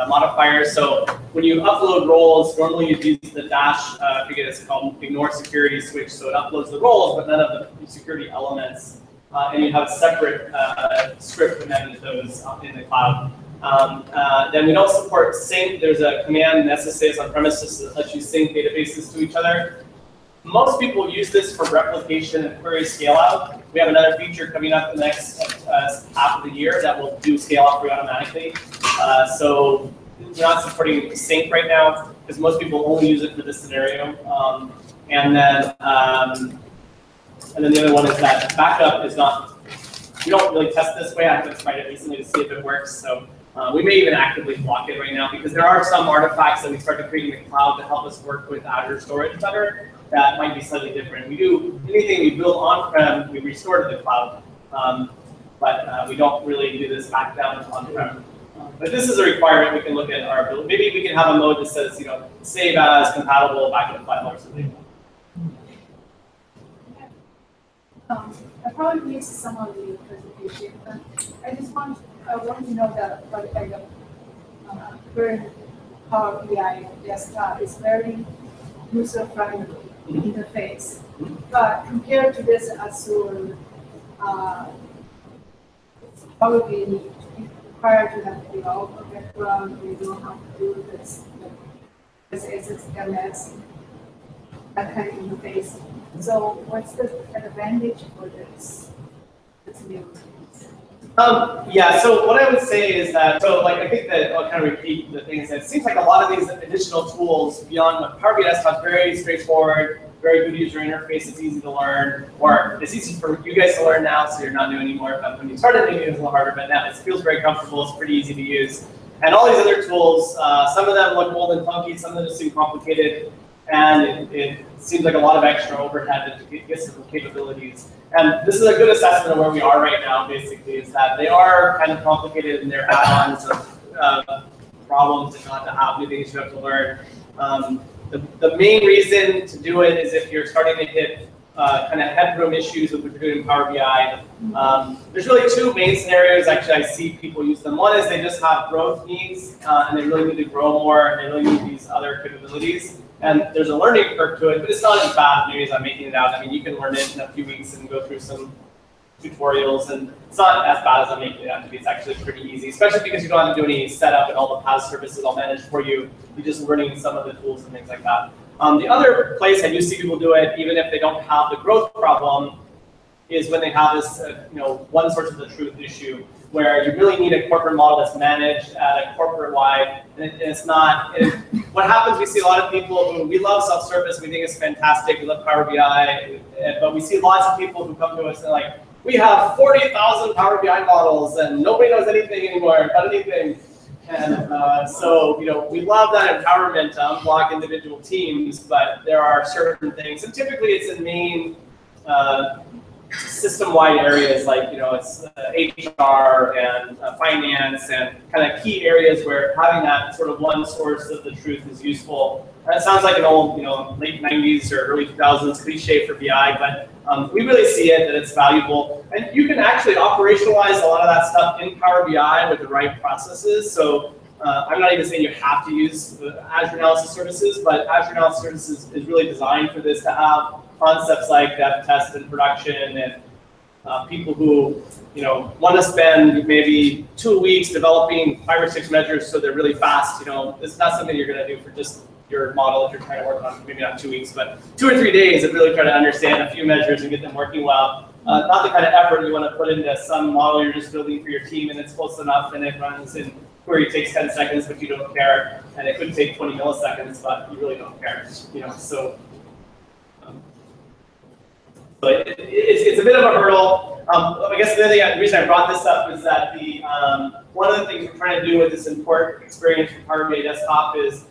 modifiers. So when you upload roles, normally you use the dash. I forget it's called ignore security switch. So it uploads the roles, but none of the security elements. And you have a separate script to manage those in the cloud. Then we don't support sync. There's a command in SSAS on premises that lets you sync databases to each other. Most people use this for replication and query scale out. We have another feature coming up the next half of the year that will do scale out for you automatically. So we're not supporting sync right now because most people only use it for this scenario. And then the other one is that backup is not. We don't really test this way. I haven't tried it recently to see if it works. So. We may even actively block it right now because there are some artifacts that we started creating in the cloud to help us work with Azure storage better that might be slightly different. We do anything we build on-prem, we restore to the cloud. but we don't really do this back down on-prem. But this is a requirement. We can look at our ability. Maybe we can have a mode that says, save as compatible backup file or something. I probably missed some of the presentation, but I just want to know that what kind of current Power BI desktop is very user-friendly interface. But compared to this Azure, probably required to have developer background, you know how to do this, SSAS, that kind of interface. So what's the advantage for this new? Yeah, so what I would say is that, I think that I'll kind of repeat the things. It seems like a lot of these additional tools beyond what Power BI Desktop is very straightforward, very good user interface, it's easy to learn, or it's easy for you guys to learn now, so you're not new anymore. But when you started, maybe it was a little harder, but now it feels very comfortable, it's pretty easy to use. And all these other tools, some of them look old and funky, some of them just seem complicated, and it seems like a lot of extra overhead to get some capabilities. And this is a good assessment of where we are right now, basically, is that they are kind of complicated in their add-ons of problems and not to have new things you have to learn. The main reason to do it is if you're starting to hit kind of headroom issues with what you're doing in Power BI. There's really two main scenarios, actually, I see people use them. One is they just have growth needs, and they really need to grow more, and they really need these other capabilities. And there's a learning curve to it, but it's not as bad maybe as I'm making it out. I mean, you can learn it in a few weeks and go through some tutorials, and it's not as bad as I'm making it out to be. It's actually pretty easy, especially because you don't have to do any setup and all the PaaS services all managed for you. You're just learning some of the tools and things like that. The other place I do see people do it, even if they don't have the growth problem, is when they have this, one source of the truth issue, where you really need a corporate model that's managed at a corporate-wide, and it's not. What happens? We see a lot of people who we love self-service. We think it's fantastic. We love Power BI, but we see lots of people who come to us and they're like, we have 40,000 Power BI models, and nobody knows anything anymore about anything. And so, we love that empowerment to unblock individual teams, but there are certain things, and typically it's in main system-wide areas like, it's HR and finance and kind of key areas where having that sort of one source of the truth is useful. And it sounds like an old, late 90s or early 2000s cliche for BI, but we really see it that it's valuable. And you can actually operationalize a lot of that stuff in Power BI with the right processes. So I'm not even saying you have to use the Azure Analysis Services, but Azure Analysis Services is really designed for this to have concepts like dev, test, and production, and people who want to spend maybe 2 weeks developing 5 or 6 measures so they're really fast. It's not something you're going to do for just your model if you're trying to work on maybe not 2 weeks, but 2 or 3 days of really trying to understand a few measures and get them working well. Not the kind of effort you want to put into some model you're just building for your team and it's close enough and it runs in query takes 10 seconds, but you don't care, and it could take 20 milliseconds, but you really don't care. But it's a bit of a hurdle. I guess the reason I brought this up is that one of the things we're trying to do with this import experience from Power BI Desktop is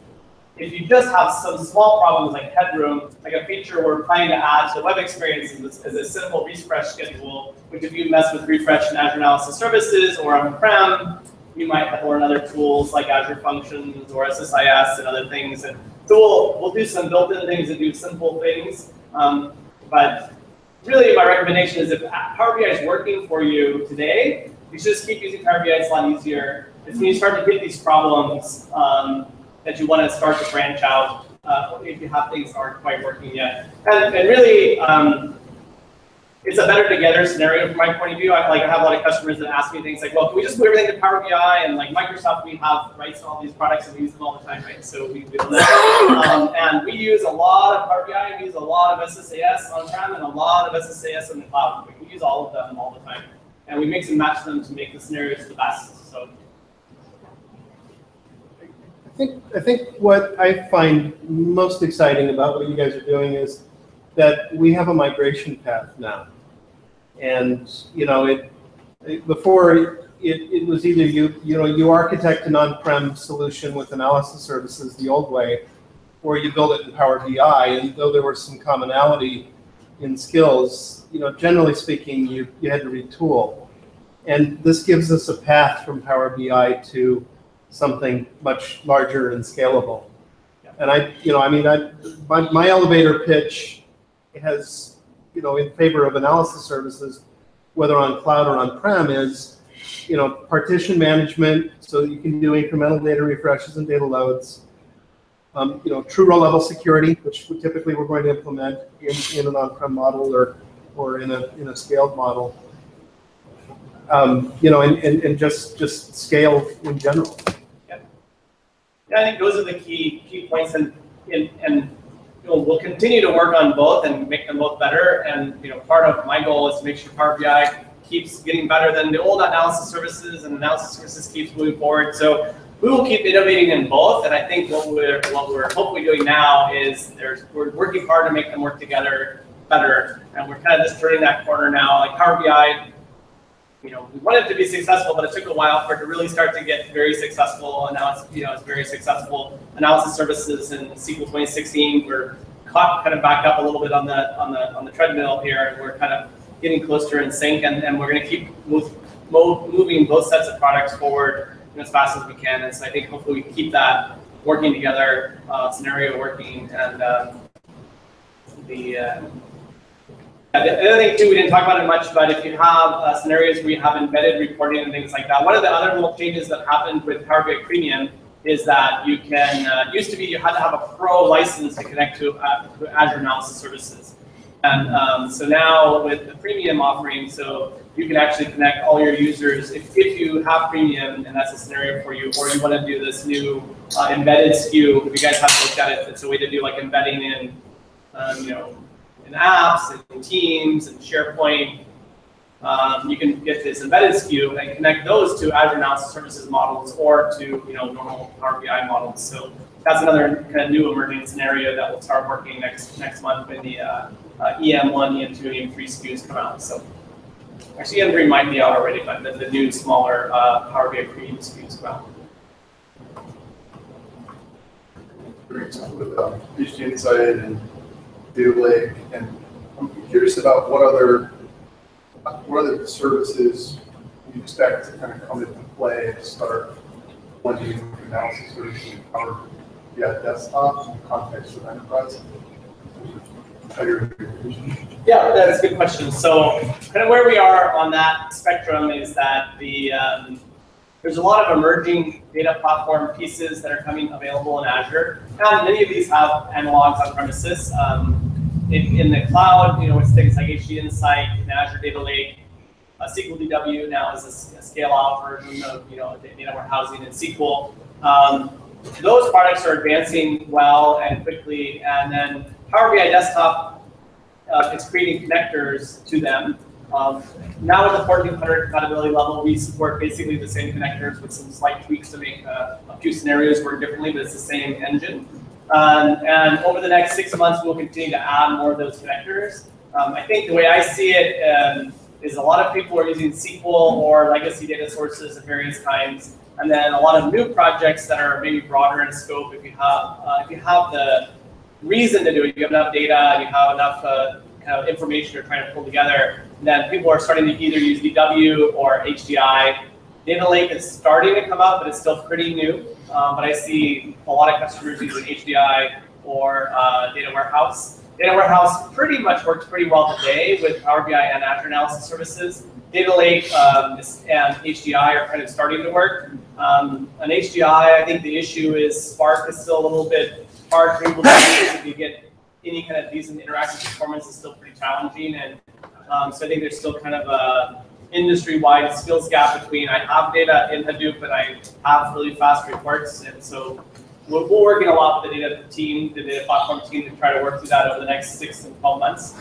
if you just have some small problems like headroom, like a feature we're planning to add to the web experience is a simple refresh schedule, which if you mess with refresh in Azure Analysis Services or on-prem, you might have to learn other tools like Azure Functions or SSIS and other things. And so we'll do some built-in things that do simple things. But really, my recommendation is if Power BI is working for you today, you should just keep using Power BI. It's a lot easier. It's when you start to hit these problems that you want to start to branch out if you have things that aren't quite working yet. And really, it's a better together scenario from my point of view. I have a lot of customers that ask me things like, well, can we just move everything to Power BI? And like Microsoft, we have rights to all these products and we use them all the time, right? So we build that. And we use a lot of Power BI, we use a lot of SSAS on-prem and a lot of SSAS in the cloud. We use all of them all the time. And we mix and match them to make the scenarios the best. So I think what I find most exciting about what you guys are doing is that we have a migration path now. And before it was either you architect an on-prem solution with analysis services the old way, or you build it in Power BI. And though there was some commonality in skills, generally speaking, you had to retool. And this gives us a path from Power BI to something much larger and scalable. And my elevator pitch has, in favor of analysis services, whether on cloud or on-prem, is, partition management, so you can do incremental data refreshes and data loads. True row level security, which typically we're going to implement in an on-prem model or in a scaled model. And just scale in general. Yeah, I think those are the key points, and we'll continue to work on both and make them both better. And part of my goal is to make sure Power BI keeps getting better than the old analysis services, and analysis services keeps moving forward. So we will keep innovating in both. And I think what we're hopefully doing now is we're working hard to make them work together better, and we're kind of just turning that corner now. Like Power BI, we wanted it to be successful, but it took a while for it to really start to get very successful. And now it's very successful. Analysis services in SQL 2016, we're kind of back up a little bit on the treadmill here, and we're kind of getting closer in sync. And we're going to keep moving both sets of products forward as fast as we can. And so I think hopefully we keep that working together, scenario working, and the other thing too, we didn't talk about it much, but if you have scenarios where you have embedded reporting and things like that, one of the other little changes that happened with Power BI Premium is that you can, used to be you had to have a pro license to connect to Azure Analysis Services. And so now with the Premium offering, so you can actually connect all your users, if you have Premium, and that's a scenario for you, or you want to do this new embedded SKU, if you guys haven't looked at it, it's a way to do like embedding in, in apps, and Teams, and SharePoint. You can get this embedded SKU and connect those to Azure Analysis Services models or to normal Power BI models. So that's another kind of new emerging scenario that will start working next month when the EM1, EM2, and EM3 SKUs come out. So actually EM3 might be out already, but the new smaller Power BI Premium SKUs come out. With HD Insight and Data Lake, and I'm curious about what other services you expect to kind of come into play to start blending analysis services in Power BI desktop in the context of enterprise. Yeah, that's a good question. So kind of where we are on that spectrum is that there's a lot of emerging data platform pieces that are coming available in Azure. And many of these have analogs on premises. In the cloud, it's things like HD Insight and Azure Data Lake. SQL DW now is a scale-out version of data warehousing in SQL. Those products are advancing well and quickly, and then Power BI Desktop is creating connectors to them. Now with the 1400 compatibility level, we support basically the same connectors with some slight tweaks to make a few scenarios work differently, but it's the same engine. And over the next 6 months, we'll continue to add more of those connectors. I think the way I see it is a lot of people are using SQL or legacy data sources of various kinds, and then a lot of new projects that are maybe broader in scope. If you have the reason to do it, you have enough data, you have enough kind of information you're trying to pull together, then people are starting to either use DW or HDI. Data Lake is starting to come out, but it's still pretty new. But I see a lot of customers using HDI or Data Warehouse. Data Warehouse pretty much works pretty well today with Power BI and Azure Analysis Services. Data Lake and HDI are kind of starting to work. On HDI, I think the issue is Spark is still a little bit hard for people to use. If you get any kind of decent interactive performance, is still pretty challenging. And so I think there's still kind of a industry-wide skills gap between I have data in Hadoop and I have really fast reports. And so we're working a lot with the data team, the data platform team, to try to work through that over the next 6 and 12 months.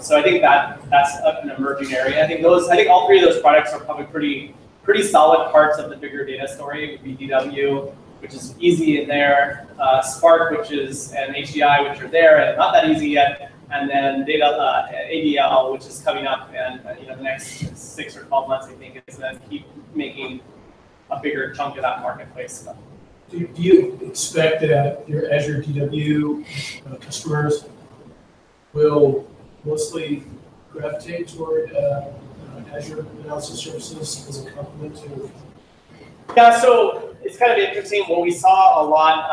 So I think that's an emerging area. I think all three of those products are probably pretty solid parts of the bigger data story. It would be DW, which is easy in there, Spark, and HDI, which are there and not that easy yet. And then ADL, which is coming up, and the next 6 or 12 months, I think, is going to keep making a bigger chunk of that marketplace. Do you expect that your Azure DW customers will mostly gravitate toward Azure analysis services as a complement to? Yeah, so it's kind of interesting. What we saw a lot,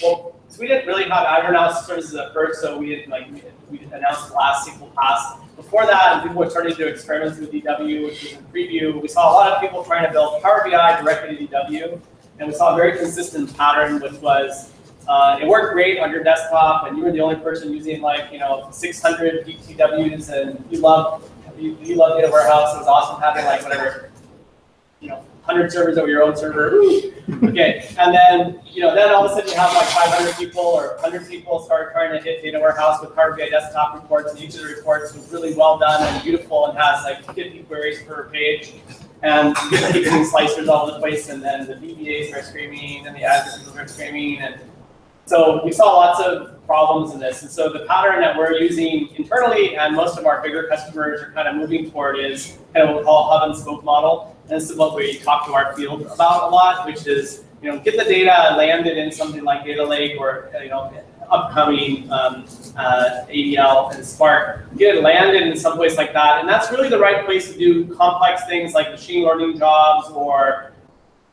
well, so we didn't really have Azure analysis services at first, so we didn't we announced last SQL Pass. Before that, people were starting to do experiments with DW, which was in preview. We saw a lot of people trying to build Power BI directly to DW, and we saw a very consistent pattern, which was it worked great on your desktop, and you were the only person using 600 DTWs, and you loved data warehouse. It was awesome having whatever 100 servers over your own server. Okay, and then then all of a sudden you have 500 people or 100 people start trying to hit data warehouse with Power BI desktop reports, and each of the reports was really well done and beautiful and has 50 queries per page, and you get using slicers all over the place, and then the DBAs are screaming and the Azure people are screaming, and so we saw lots of problems in this. And so the pattern that we're using internally and most of our bigger customers are kind of moving toward is kind of what we call a hub and spoke model. And this is what we talk to our field about a lot, which is get the data landed in something like Data Lake or upcoming ADL and Spark. Get it landed in some place like that. And that's really the right place to do complex things like machine learning jobs or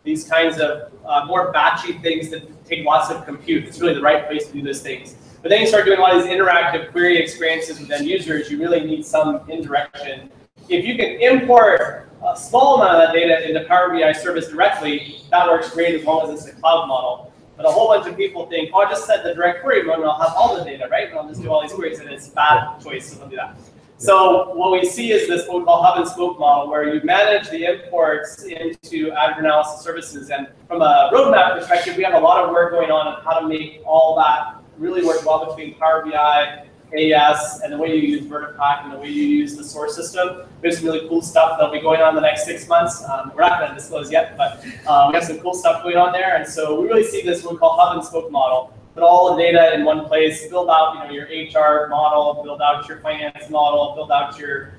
these kinds of more batchy things that take lots of compute. It's really the right place to do those things. But then you start doing a lot of these interactive query experiences with end users, you really need some indirection. If you can import a small amount of that data into Power BI service directly, that works great as long as it's a cloud model. But a whole bunch of people think, oh, I just set the direct query run and I'll have all the data, right? And I'll just do all these queries, and it's a bad choice, so don't do that. So what we see is this what we call hub and spoke model, where you manage the imports into Azure analysis services. And from a roadmap perspective, we have a lot of work going on how to make all that really work well between Power BI, AS, and the way you use Vertipack and the way you use the source system. There's some really cool stuff that'll be going on in the next 6 months. We're not going to disclose yet, but we have some cool stuff going on there. And so we really see this what we call hub and spoke model. Put all the data in one place, build out your HR model, build out your finance model, build out your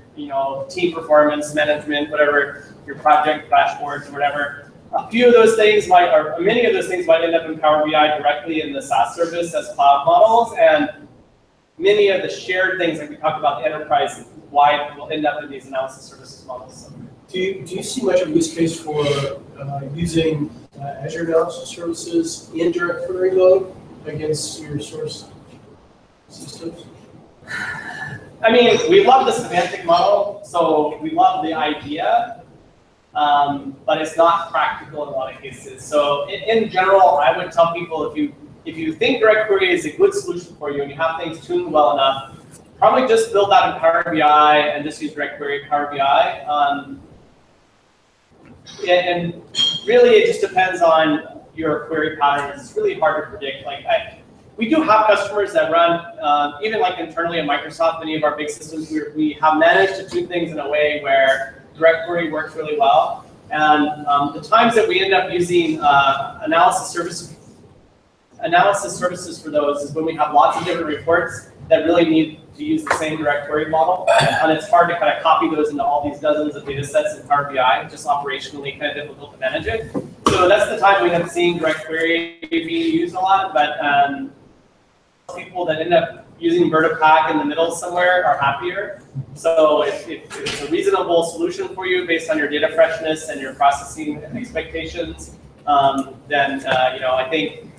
team performance management, whatever, your project dashboards or whatever. A few of those things or many of those things might end up in Power BI directly in the SaaS service as cloud models, and many of the shared things like we talked about the enterprise-wide will end up in these analysis services models. Do you see much of a use case for using Azure analysis services in direct query mode against your source systems? I mean, we love the semantic model, so we love the idea, but it's not practical in a lot of cases. So in general, I would tell people if you think direct query is a good solution for you and you have things tuned well enough, probably just build that in Power BI and just use direct query in Power BI. And really, it just depends on your query patterns. It's really hard to predict. We do have customers that run, even internally at Microsoft, many of our big systems, we have managed to do things in a way where direct query works really well. And the times that we end up using analysis services for those is when we have lots of different reports that really need to use the same direct query model. And it's hard to kind of copy those into all these dozens of data sets in Power BI, just operationally kind of difficult to manage it. So that's the time we have seen direct query being used a lot, but people that end up using Vertipack in the middle somewhere are happier. So if it's a reasonable solution for you based on your data freshness and your processing expectations, then I think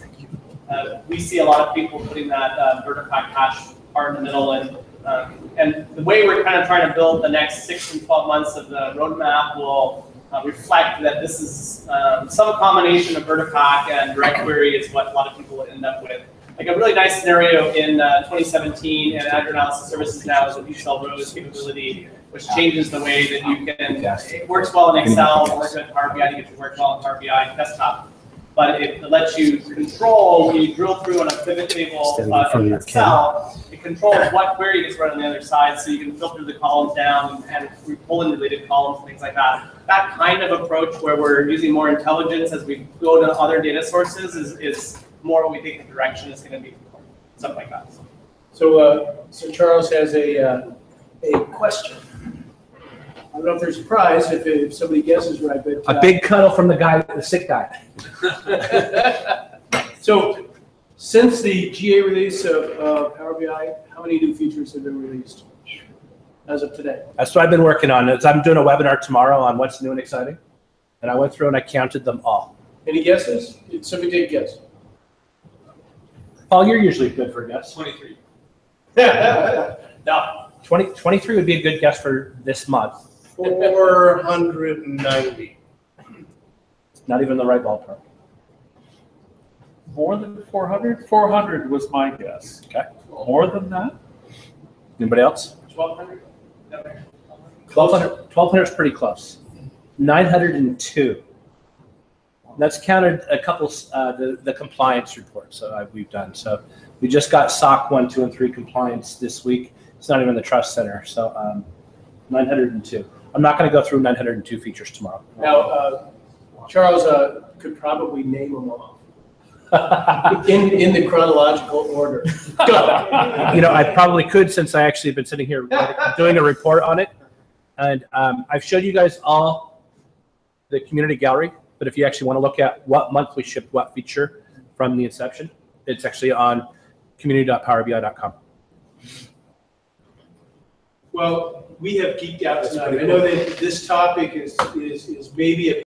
we see a lot of people putting that Vertipack hash part in the middle, and the way we're kind of trying to build the next 6 and 12 months of the roadmap will reflect that this is some combination of Vertipack and direct query is what a lot of people will end up with. Like a really nice scenario in 2017 and Azure Analysis Services now is a Visual Rows capability, which changes the way that you can, it works well in Excel, it works in Power BI, you get to work well in Power BI desktop. But it lets you control, when you drill through on a pivot table in Excel, it controls what query gets run on the other side, so you can filter the columns down and pull in related columns and things like that. That kind of approach where we're using more intelligence as we go to other data sources is more what we think the direction is going to be, something like that. So Charles has a question. I don't know if there's a prize if somebody guesses right, but a big cuddle from the sick guy. So, since the GA release of Power BI, how many new features have been released? as of today? That's what I've been working on. I'm doing a webinar tomorrow on what's new and exciting. And I went through and I counted them all. Any guesses? Somebody take a guess. Paul, you're usually good for a guess. 23. No. 23 would be a good guess for this month. 490. Not even the right ballpark. More than 400? 400 was my guess. Okay. More than that? Anybody else? 1,200? 1,200 is pretty close. 902. That's counted a couple, the compliance reports we've done. So we just got SOC 1, 2, and 3 compliance this week. It's not even the trust center. So 902. I'm not going to go through 902 features tomorrow. Now, Charles could probably name them off in the chronological order. You know, I probably could, since I actually have been sitting here doing a report on it. And I've showed you guys all the community gallery. But if you actually want to look at what month we shipped what feature from the inception, it's actually on community.powerbi.com. Well, we have geeked out tonight. I know that this topic is maybe a